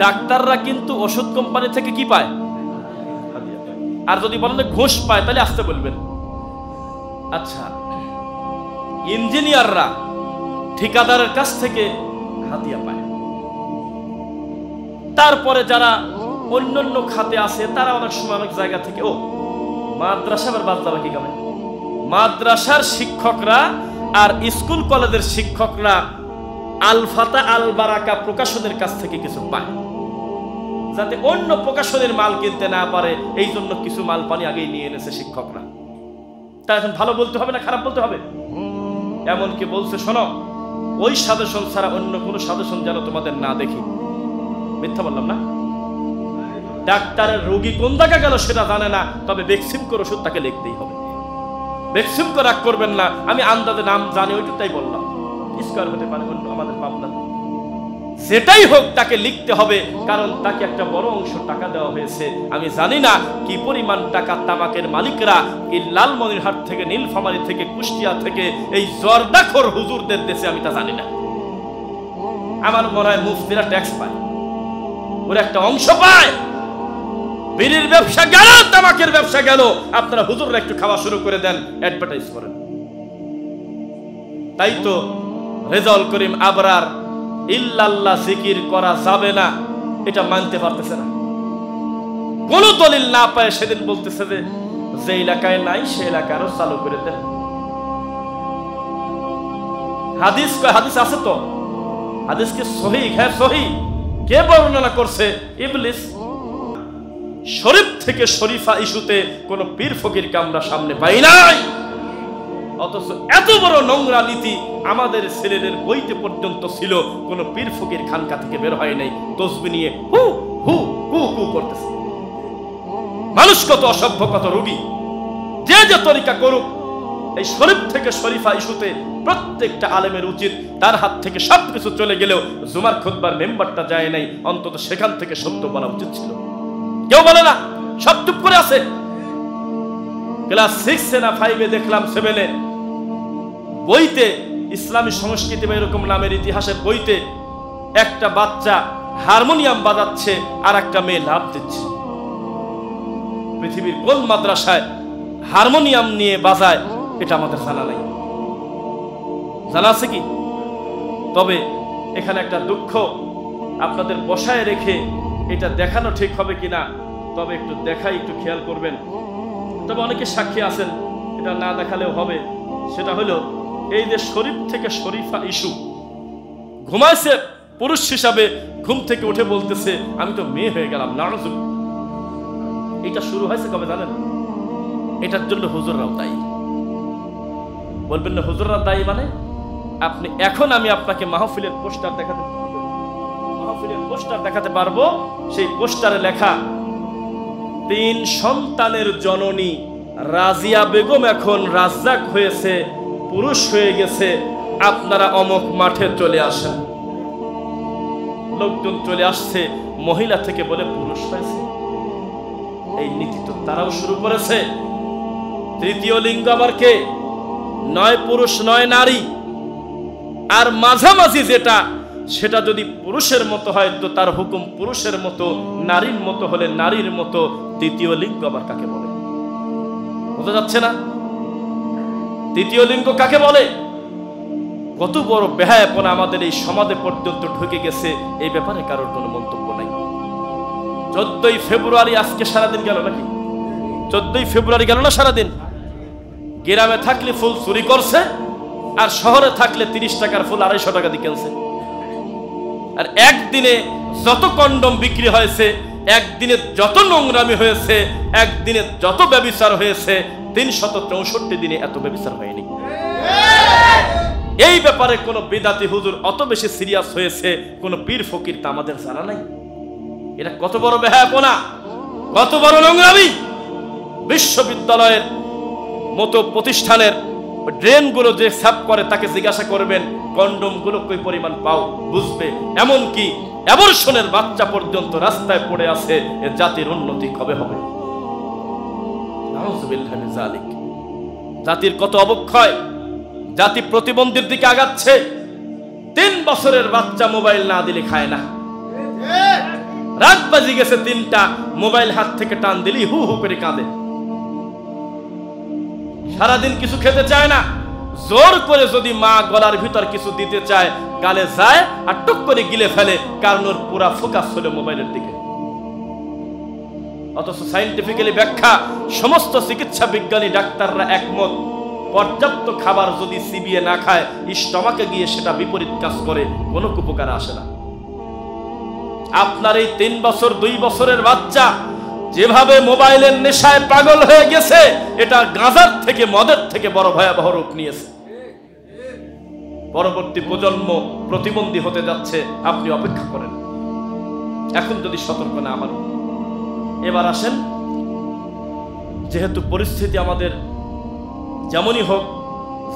A: ডাক্তাররা কিন্তু ওষুধ কোম্পানি থেকে কি পায়? হাদিয়া পায়। আর যদি বলেন ঘুষ পায় তাহলে আসতে বলবেন। আচ্ছা, ইঞ্জিনিয়াররা ঠিকাদারের কাছ থেকে হাদিয়া পায়। তারপরে যারা অন্যান্য খাতে আছে তারা অনেক সময় অনেক জায়গা থেকে, ও মাদ্রাসা আবার বাদ যাবে কি কামে, মাদ্রাসার শিক্ষকরা আর স্কুল কলেজের শিক্ষকরা আল ফাতা আল বারাকা প্রকাশনের কাছ থেকে কিছু পায়, যাতে অন্য প্রকাশনের মাল কিনতে না পারে, এই জন্য কিছু মাল পানি আগেই নিয়ে এনেছে শিক্ষকরা। তা এখন ভালো বলতে হবে না খারাপ বলতে হবে? এমনকি বলছে, শোনো, ওই সাজেশন ছাড়া অন্য কোনো সাজেশন যেন তোমাদের না দেখি। মিথ্যা বললাম না? ডাক্তারের রোগী কোন জায়গা গেল সেটা জানে না, তবে ভ্যাকসিনকোর ওষুধ তাকে লিখতেই হবে। ভ্যাকসিনকো রাগ করবেন না, আমি আন্দাজে নাম জানি ওইটাই বললাম। স্কয়ার হতে পারে অন্য আমাদের পাবনা, যেটাই হোক তাকে লিখতে হবে, কারণ তাকে একটা বড় অংশ টাকা দেওয়া হয়েছে। আমি জানি না কি পরিমাণ টাকা তামাকের মালিকরা এই লালমনিরহাট থেকে, নীলফামারী থেকে, কুষ্টিয়া থেকে এই জর্দাখোর হুজুরদের দেশে, আমি তা জানি না। আমার মনে হয় মুফতিরা ট্যাক্স পায়, ওর একটা অংশ পায়। বিড়ির ব্যবসা গেল, তামাকের ব্যবসা গেল, আপনারা হুজুররা একটু খাওয়া শুরু করে দেন, অ্যাডভার্টাইজ করেন। তাই তো রেজাউল করিম আবরার ইল্লাল্লাহ জিকির করা যাবে না এটা মানতে পারতেছে না। কোন দলিল না পায় সেদিন বলতেছে যে এলাকায় নাই সে এলাকারও চালু করে দেন। হাদিস হাদিস আছে তো, হাদিস কি সহিহ? হ্যাঁ সহিহ। কে বর্ণনা করছে? ইবলিস। শরীফ থেকে শরীফা ইস্যুতে কোন পীর ফকিরকে আমরা সামনে পাই নাই। অথচ এত বড় নোংরা নীতি আমাদের ছেলেদের বইতে পর্যন্ত ছিল। কোন পীর ফকির খানকা থেকে বের হয় নাই, তসবি নিয়ে হু হু হু হু করতেছে। মানুষ কত অসভ্য, কত রোগী। যে যে তরিকা করুক, এই শরীফ থেকে শরীফা ইস্যুতে প্রত্যেকটা আলেমের উচিত, তার হাত থেকে সবকিছু চলে গেলেও জুমার খুতবার মেম্বারটা যায় নাই, অন্তত সেখান থেকে সত্য বলা উচিত ছিল। কেউ বলে না, সব চুপ করে আছে। ক্লাস 6 না 5 দেখলাম 7 বইতে, ইসলামী সংস্কৃতি বা এরকম নামের ইতিহাসের বইতে একটা বাচ্চা হারমোনিয়াম বাজাচ্ছে আর একটা মেয়ে লাফ দিচ্ছে। পৃথিবীর কোন মাদ্রাসায় হারমোনিয়াম নিয়ে বাজায় এটা আমাদের জানা নাই। জানা আছে কি? তবে এখানে একটা দুঃখ, আপনাদের বসায় রেখে এটা দেখানো ঠিক হবে কিনা, তবে একটু দেখাই, একটু খেয়াল করবেন। তবে অনেকে সাক্ষী আছেন, এটা না দেখালেও হবে। সেটা হলো এই যে শরীফ থেকে শরীফা ইস্যু, ঘুমাইছে পুরুষ হিসাবে, ঘুম থেকে উঠে বলতেছে আমি তো মেয়ে হয়ে গেলাম, নাউজুবিল্লাহ। এটা শুরু হয়েছে কবে জানেন? এটার জন্য হুজুররাও দায়ী। বলবেন না হুজুররা দায়ী মানে? আপনি এখন আমি আপনাকে মাহফিলের পোস্টার দেখাতে পারবো। সেই পোস্টারে লেখা 3 সন্তানের জননী রাজিয়া বেগম এখন রাজ্জাক হয়েছে, পুরুষ হয়ে গেছে, আপনারা অমুক মাঠে চলে আসেন। লোকজন চলে আসছে, মহিলা থেকে বলে পুরুষ হয়েছে। এই নীতি তো তারাও শুরু করেছে। তৃতীয় লিঙ্গ আবার কে? নয় পুরুষ নয় নারী। আর মাঝামাঝি যেটা, সেটা যদি পুরুষের মতো হয় তো তার হুকুম পুরুষের মতো, নারীর মতো হলে নারীর মতো। তৃতীয় লিঙ্গ আবার কাকে বলে বোঝা যাচ্ছে না? তৃতীয় লিঙ্গ কাকে বলে? কত বড় বেহায়াপনা আমাদের এই সমাজে পর্যন্ত ঢুকে গেছে, এই ব্যাপারে কারোর কোনো মন্তব্য নাই। 14ই ফেব্রুয়ারি আজকে সারাদিন গেল নাকি? 14ই ফেব্রুয়ারি গেল না সারাদিন? গ্রামে থাকলে ফুল চুরি করছে, আর শহরে থাকলে 30 টাকার ফুল 250 টাকা দিয়ে কিনছে। আর একদিনে যত কন্ডম বিক্রি হয়েছে, একদিনে যত নোংরামি হয়েছে, একদিনে যত ব্যভিচার হয়েছে, 364 দিনে এত ব্যভিচার হয়নি। এই ব্যাপারে কোন বিদাতি হুজুর অত বেশি সিরিয়াস হয়েছে, কোন পীর ফকির তা আমাদের জানা নাই। এটা কত বড় বেহায়াপনা, কত বড় নোংরামি। বিশ্ববিদ্যালয়ের মতো প্রতিষ্ঠানের ড্রেনগুলো যে সাফ করে তাকে জিজ্ঞাসা করবেন কন্ডম গুলো কই পরিমাণ পাও, বুঝবে। এমনকি অ্যাবর্শনের বাচ্চা পর্যন্ত রাস্তায় পড়ে আছে। এ জাতির উন্নতি কবে হবে? নাউযুবিল্লাহি মিন যালিক। জাতির কত অবক্ষয়, জাতি প্রতিবন্ধীর দিকে আগাচ্ছে। 3 বছরের বাচ্চা মোবাইল না দিলে খায় না। রাত বাজি গেছে 3টা, মোবাইল হাত থেকে টান দিলি হু হু করে কাঁদে। সারাদিন কিছু খেতে চায় না। জোর করে যদি মা গলার ভিতর কিছু দিতে চায়, গালে যায় আর টুক করে গিলে ফেলে, কারণ ওর পুরা ফোকাস হলো মোবাইলের দিকে। অথচ সায়েন্টিফিক্যালি ব্যাখ্যা, সমস্ত চিকিৎসা বিজ্ঞানী ডাক্তাররা একমত, পর্যাপ্ত খাবার যদি চিবিয়ে না খায়, স্টমাকে গিয়ে সেটা বিপরীত কাজ করে, কোনো উপকার আসে না। আপনার এই 3 বছর 2 বছরের বাচ্চা যেভাবে মোবাইলের নেশায় পাগল হয়ে গেছে, এটা গাঁজার থেকে মদের থেকে বড় ভয়াবহ রূপ নিয়েছে। পরবর্তী প্রজন্ম প্রতিবন্ধী হতে যাচ্ছে, আপনি অপেক্ষা করেন, এখন যদি সতর্ক না হন। এবার আসেন, যেহেতু পরিস্থিতি আমাদের যেমনই হোক,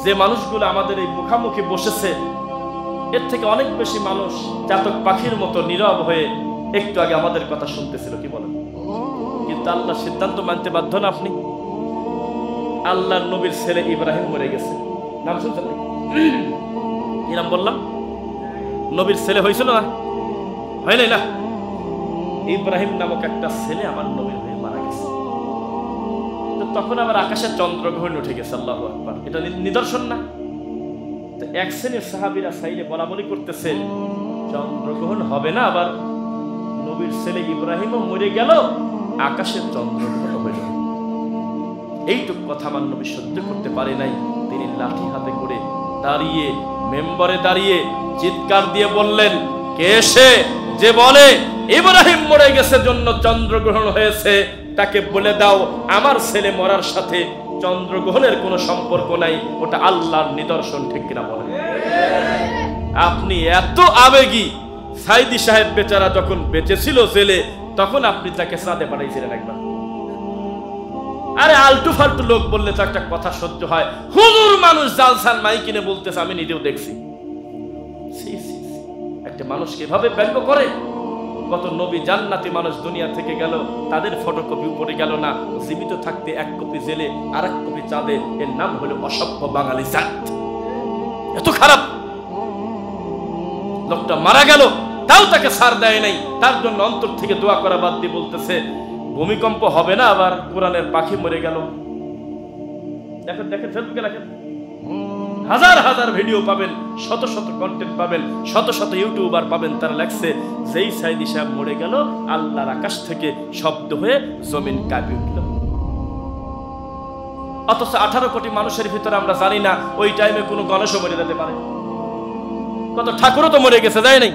A: যে মানুষগুলো আমাদের এই মুখামুখি বসেছে, এর থেকে অনেক বেশি মানুষ চাতক পাখির মতো নীরব হয়ে একটু আগে আমাদের কথা শুনতেছিল। কি বলেন? কিন্তু আল্লাহ সিদ্ধান্ত মানতে বাধ্য না আপনি? আল্লাহর নবীর ছেলে ইব্রাহিম মরে গেছে, নাম শুনছেন? কি নাম বললাম? নবীর ছেলে হয়েছিল না? হয় নাই না? ইব্রাহিম নামক একটা ছেলে আমার নবীর হয়ে মারা গেছে। তখন আবার আকাশে চন্দ্রগ্রহণ উঠে গেছে। আল্লাহু আকবার। এটা নিদর্শন না? তো এক শ্রেণীর সাহাবীরা সাইলে বলাবলি করতেছে চন্দ্রগ্রহণ হবে না, আবার নবীর ছেলে ইব্রাহিমও মরে গেল, আকাশে চন্দ্রগ্রহণ হইল। এইটুক কথা আমার নবী সহ্য করতে পারে নাই। তিনি লাঠি হাতে করে দাঁড়িয়ে, মেম্বারে দাঁড়িয়ে চিৎকার দিয়ে বললেন, কে সে যে বলে ইব্রাহিম মরে গেছে জন্য চন্দ্রগ্রহণ হয়েছে, তাকে বলে দাও আমার ছেলে মরার সাথে চন্দ্রগ্রহণের কোনো সম্পর্ক নাই, ওটা আল্লাহর নিদর্শন, ঠিক কিনা বলেন? আপনি এত আবেগী, সাইদি সাহেব বেচারা যখন বেঁচে ছিল জেলে, তখন আপনি তাকে চাঁদে পাঠাইছিলেন একবার। আরে আলটু ফালতু লোক বললে তো একটা কথা সহ্য হয়, হুজুর মানুষ জালসান মাই কিনে বলতেছে, আমি নিজেও দেখছি। একটা মানুষকে এভাবে ব্যঙ্গ করে? কত নবী জান্নাতি মানুষ দুনিয়া থেকে গেল, তাদের ফটোকপি উপরে গেল না, জীবিত থাকতে এক কপি জেলে আর এক কপি চাঁদে। এর নাম হলো অসভ্য বাঙালি জাত। এত খারাপ লোকটা মারা গেল, তাও তাকে ছাড় দেয় নাই। তার জন্য অন্তর থেকে দোয়া করা বাদ দিয়ে বলতেছে ভূমিকম্প হবে না, আবার কোরআনের পাখি মরে গেল। দেখেন দেখেন, ফেসবুকে দেখেন, হাজার হাজার ভিডিও পাবেন, শত শত কন্টেন্ট পাবেন, শত শত ইউটিউবার পাবেন, তারা লেখছে যেই সাইদি সাহেব মরে গেল, আল্লাহর আকাশ থেকে শব্দ হয়ে জমিন কাঁপে উঠল। অথচ 18 কোটি মানুষের ভিতরে আমরা জানি না ওই টাইমে কোনো গণেশও মরে যেতে পারে। কত ঠাকুরও তো মরে গেছে, যায় নাই?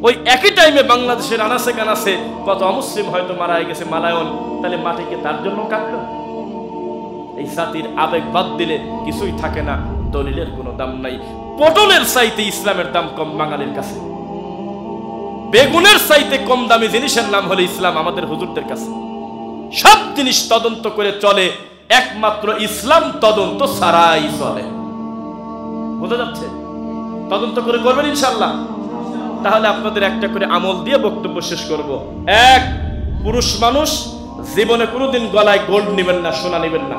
A: ওই একই টাইমে বাংলাদেশের আনাসে কানাসে কত অমুসলিম হয়তো মারা গেছে, মালায়ন। তাহলে মাটিকে তার জন্য কাঁদল? এই জাতির আবেগ বাদ দিলে কিছুই থাকে না, দলিলের কোনো দাম নাই। পটলের চাইতে ইসলামের দাম কম বাঙালির কাছে, বেগুনের চাইতে কম দামি জিনিসের নাম হলো ইসলাম আমাদের হুজুরদের কাছে। সব জিনিস তদন্ত করে চলে, একমাত্র ইসলাম তদন্ত ছাড়াই চলে। বোঝা যাচ্ছে? তদন্ত করে করবেন ইনশাআল্লাহ। তাহলে আপনাদের একটা করে আমল দিয়ে বক্তব্য শেষ করব। এক, পুরুষ মানুষ জীবনে কোনোদিন গলায় গোল্ড নেবেন না, সোনা নেবেন না,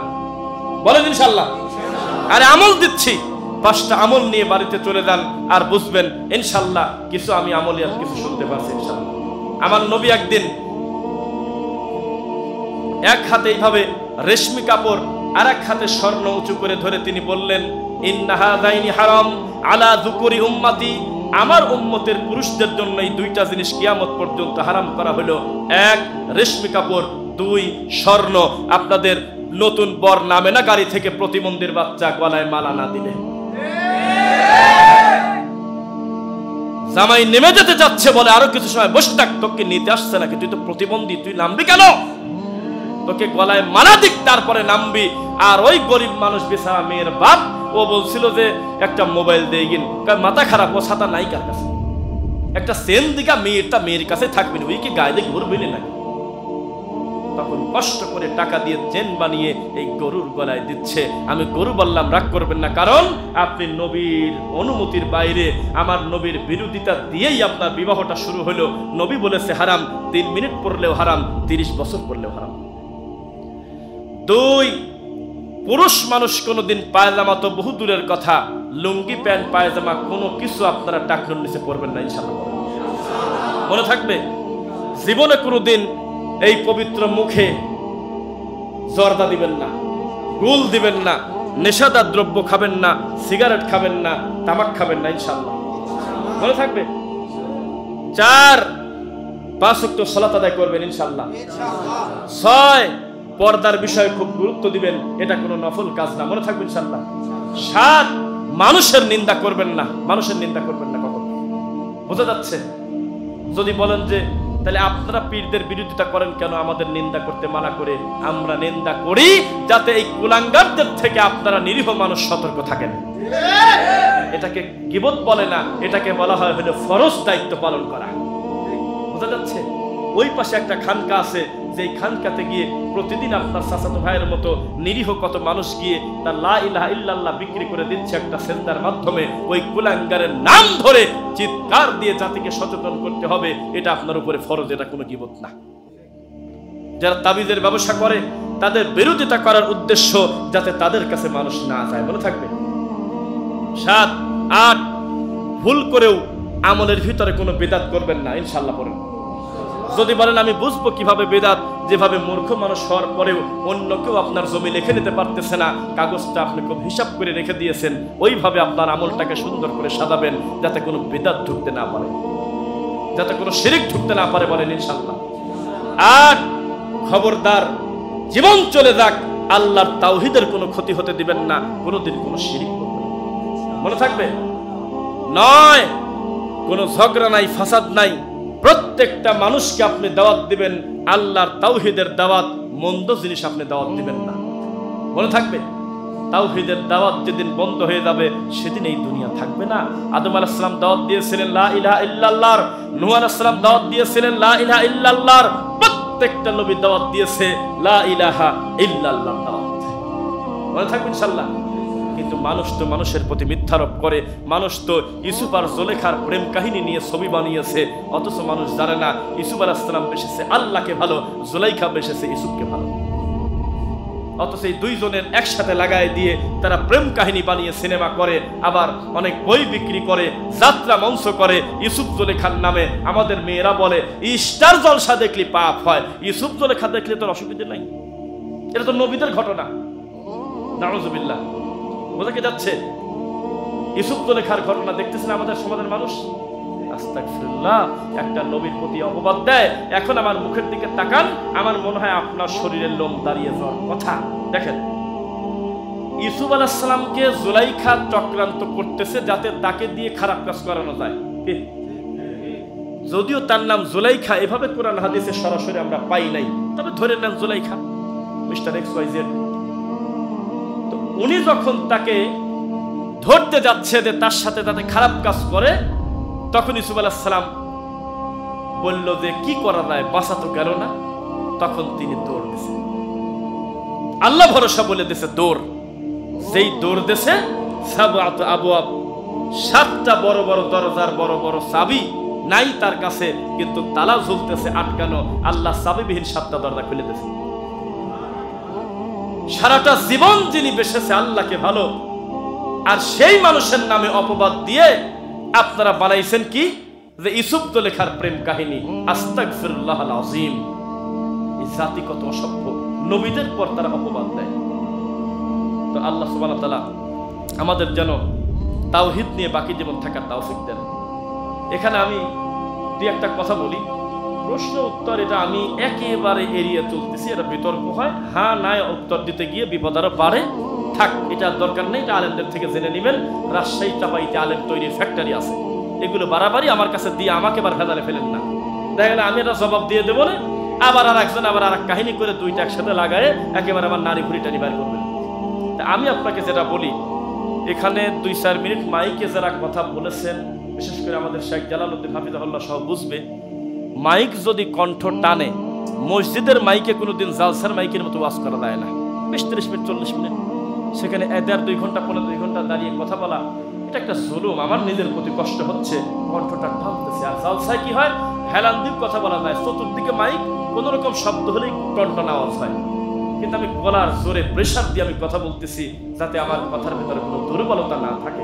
A: বলেন ইনশাআল্লাহ। আরে আমল দিচ্ছি, 5টা আমল নিয়ে বাড়িতে চলে যান, আর বুঝবেন ইনশাআল্লাহ কিছু আমি আমলিয়াত কিছু শুনতে পারছি ইনশাআল্লাহ। আমার নবী একদিন এক হাতে এইভাবে রেশমি কাপড় আর এক হাতে স্বর্ণ উঁচু করে ধরে তিনি বললেন, ইন্না হাযাইনি হারাম আলা যুকুরি উম্মতি, আমার উম্মতের পুরুষদের জন্য এই 2টা জিনিস কিয়ামত পর্যন্ত হারাম করা হলো। 1 রেশমি কাপড়, 2 স্বর্ণ। আপনাদের নতুন বর নামে না গাড়ি থেকে প্রতিবন্ধীর বাচ্চা গলায় মালা না দিলে। জামাই নেমে যেতে যাচ্ছে বলে আরো কিছু সময় বসে থাক, তোকে নিতে আসছে নাকি, তুই তো প্রতিবন্ধী, তুই নামবি কেন? তোকে গলায় মালা দিক তারপরে নামবি। আর ওই গরিব মানুষ বেচারা মেয়ের বাপ, ও বলছিল যে একটা মোবাইল দিয়ে গিন, মাথা খারাপ, ও ছাতা নাই কার কাছে, একটা সেন দিকা মেয়ের কাছে থাকবি না, ওই কি গায়ে দিয়ে ঘুরবি নাকি? তখন কষ্ট করে টাকা দিয়ে চেন বানিয়ে এই গরুর গলায় দিচ্ছে। আমি গরু বললাম, রাগ করবেন না, কারণ আপনি নবীর অনুমতির বাইরে আমার নবীর বিরোধিতা দিয়েই আপনার বিবাহটা শুরু হলো। নবী বলেছে হারাম, 3 মিনিট পড়লেও হারাম, 30 বছর পড়লেও হারাম। 2, পুরুষ মানুষ কোনোদিন পায়জামা তো বহু দূরের কথা, লুঙ্গি প্যান্ট পায়জামা কোনো কিছু আপনারা টাকনুর নিচে পড়বেন না ইনশাআল্লাহ। মনে থাকবে, জীবনে কোনোদিন এই পবিত্র মুখে জর্দা দিবেন না, গুল দিবেন না, নেশাদার দ্রব্য খাবেন না, সিগারেট খাবেন না, তামাক খাবেন না ইনশাআল্লাহ। মনে থাকবে। 4, 5 ওয়াক্ত সালাত আদায় করবেন ইনশাআল্লাহ। 6, পর্দার বিষয়ে খুব গুরুত্ব দিবেন, এটা কোনো নফল কাজ না, মনে থাকবে ইনশাআল্লাহ। 7, মানুষের নিন্দা করবেন না, মানুষের নিন্দা করবেন না কখনো। বোঝা যাচ্ছে? যদি বলেন যে তাহলে আপনারা পীরদের বিরোধিতা করেন কেন, আমাদের নিন্দা করতে মানা করে, আমরা নিন্দা করি যাতে এই কুলাঙ্গারদের থেকে আপনারা নিরীহ মানুষ সতর্ক থাকেন। এটাকে গীবত বলে না, এটাকে বলা হয় হলো ফরজ দায়িত্ব পালন করা। বোঝা যাচ্ছে? ওই পাশে একটা খানকা আছে, যেই খানকাতে গিয়ে প্রতিদিন আপনার চাচাতো ভাইয়ের মতো নিরীহ কত মানুষ গিয়ে তার লা ইলাহা ইল্লাল্লাহ বিক্রি করে দিচ্ছে একটা সেজদার মাধ্যমে। ওই কুলাঙ্গারের নাম ধরে চিৎকার দিয়ে জাতিকে সচেতন করতে হবে, এটা আপনার উপরে ফরজ, এটা কোনো গীবত না। যারা তাবিজের ব্যবসা করে তাদের বিরোধিতা করার উদ্দেশ্য যাতে তাদের কাছে মানুষ না যায়, মনে থাকবে। 7, 8, ভুল করেও আমলের ভিতরে কোনো বিদআত করবেন না ইনশাআল্লাহ। পড়েন। যদি বলেন আমি বুঝবো কিভাবে বেদাত, যেভাবে মূর্খ মানুষ হওয়ার পরেও অন্য কেউ আপনার জমি লিখে নিতে পারতেছে না, কাগজটা আপনি খুব হিসাব করে রেখে দিয়েছেন, ওইভাবে আপনার আমলটাকে সুন্দর করে সাজাবেন যাতে কোনো বেদাত ঢুকতে না পারে, যাতে কোনো শিরিক ঢুকতে না পারে, বলেন ইনশাআল্লাহ। 8, খবরদার জীবন চলে যাক আল্লাহর তাওহীদের কোনো ক্ষতি হতে দিবেন না, কোনোদিন কোনো শিরিক করবেন না, মনে থাকবে। 9, কোনো ঝগড়া নাই, ফাসাদ নাই, প্রত্যেকটা মানুষকে আপনি দাওয়াত দিবেন আল্লাহর তাওহীদের দাওয়াত, মন্দ জিনিস আপনি দাওয়াত দিবেন না। মনে থাকবে, তাওহীদের দাওয়াত যেদিন বন্ধ হয়ে যাবে সেদিন এই দুনিয়া থাকবে না। আদম আলাইহিস সালাম দাওয়াত দিয়েছিলেন লা ইলাহা ইল্লাল্লাহর, নূহ আলাইহিস সালাম দাওয়াত দিয়েছিলেন লা ইলাহা ইল্লাল্লাহর, প্রত্যেকটা নবী দাওয়াত দিয়েছে লা ইলাহা ইল্লাল্লাহ দাওয়াত। মনে থাকবে ইনশাআল্লাহ। কিন্তু মানুষ তো মানুষের প্রতি মিথ্যারোপ করে। মানুষ তো ইউসুফ আর জুলেখার প্রেম কাহিনী নিয়ে ছবি বানিয়েছে, অথচ মানুষ জানে না ইউসুফ আলাইহিস সালাম বেসেছে আল্লাহকে ভালো, জুলাইখা বেসেছে ইউসুফকে ভালো। অথচ এই দুইজনের একসাথে লাগাই দিয়ে তারা প্রেম কাহিনী বানিয়ে সিনেমা করে, আবার অনেক বই বিক্রি করে, যাত্রা মঞ্চ করে ইউসুফ জুলেখার নামে। আমাদের মেয়েরা বলে স্টার জলসা দেখলে পাপ হয়, ইউসুফ জুলেখা দেখলে তোর অসুবিধা নাই। এটা তো নবীদের ঘটনা। নাউজুবিল্লাহ। বোঝা কি যাচ্ছে? ইউসুফ জুলেখার ঘটনা দেখতেছেন আমাদের সমাজের মানুষ। আস্তাগফিরুল্লাহ। একটা নবীর প্রতি অপবাদ দেয়। এখন আমার মুখের দিকে তাকান, আমার মনে হয় আপনার শরীরের লোম দাঁড়িয়ে যাওয়ার কথা। দেখেন, ইউসুফ আলাইহিস সালামকে জুলাইখা চক্রান্ত করতেছে যাতে তাকে দিয়ে খারাপ কাজ করানো যায়। যদিও তার নাম জুলাইখা এভাবে কোরআন হাদিসে সরাসরি আমরা পাই নাই, তবে ধরে নেন জুলাইখা, মিস্টার XYZ। তো উনি যখন তাকে ধরতে যাচ্ছে যে তার সাথে তাতে খারাপ কাজ করে, তখন ইউসুফ আলাইহিস সালাম বলল যে কি করা যায়, বাঁচা তো গেল না। তখন তিনি দৌড় দিছে, আল্লাহ ভরসা বলে দিছে দৌড়। যেই দৌড় দিছে, সাবআত আবওয়াব, 7টা বড় বড় দরজার বড় বড় চাবি নাই তার কাছে, কিন্তু তালা ঝুলতেছে আটকানো। আল্লাহ চাবিবিহীন 7টা দরজা খুলে দিয়েছে। সারাটা জীবন যিনি বেসেছে আল্লাহকে ভালো, আর সেই মানুষের নামে অপবাদ দিয়ে আপনারা বানাইছেন কি যে ইউসুফ জুলেখার প্রেম কাহিনী। আস্তাগফিরুল্লাহল আযীম। এই জাতি কত অসভ্য, নবীদের পর তারা অপবাদ দেয়। তো আল্লাহ সুবহানাহু ওয়া তাআলা আমাদের যেন তাওহীদ নিয়ে বাকি জীবন থাকার তৌফিক দেন। এখানে আমি দুই একটা কথা বলি, প্রশ্ন উত্তর এটা আমি একেবারে এড়িয়ে চলতেছি। এটা বিতর্ক হয়, হ্যাঁ না উত্তর দিতে গিয়ে বিপদ আরো বাড়ে। থাক, এটা দরকার নেই, এটা আলেমদের থেকে জেনে নেবেন। রাজশাহী চাপাইতে আলেম তৈরির ফ্যাক্টরি আছে, এগুলো বাড়াবাড়ি আমার কাছে দিয়ে আমাকে আবার ভেজালে ফেলেন না। দেখেন আমি এটা জবাব দিয়ে দেবো না, আবার আর একজন আবার আর এক কাহিনী করে দুইটা একসাথে লাগায় একেবারে আমার নারী ঘুরি টানি বাইর করবেন। আমি আপনাকে যেটা বলি, এখানে 2-4 মিনিট মাইকে যারা কথা বলেছেন, বিশেষ করে আমাদের শেখ জালালউদ্দিন হাফিজাহুল্লাহ সহ বুঝবে, মাইক যদি কণ্ঠ টানে, মসজিদের মাইকে কোনোদিন জালসার মাইকের মতো ওয়াজ করা যায় না। 20-30 মিনিট 40 মিনিট সেখানে 1.5-2 ঘন্টা 1.5-2 ঘন্টা দাঁড়িয়ে কথা বলা, এটা একটা জুলুম। আমার নিজের প্রতি কষ্ট হচ্ছে, কণ্ঠটা টানতেছে। আর জালসায় কি হয়, হেলান দিয়ে কথা বলা যায়, চতুর্দিকে মাইক, কোনো রকম শব্দ হলেই টনটন আওয়াজ হয়। কিন্তু আমি গলার জোরে প্রেশার দিয়ে আমি কথা বলতেছি যাতে আমার কথার ভেতরে কোনো দুর্বলতা না থাকে।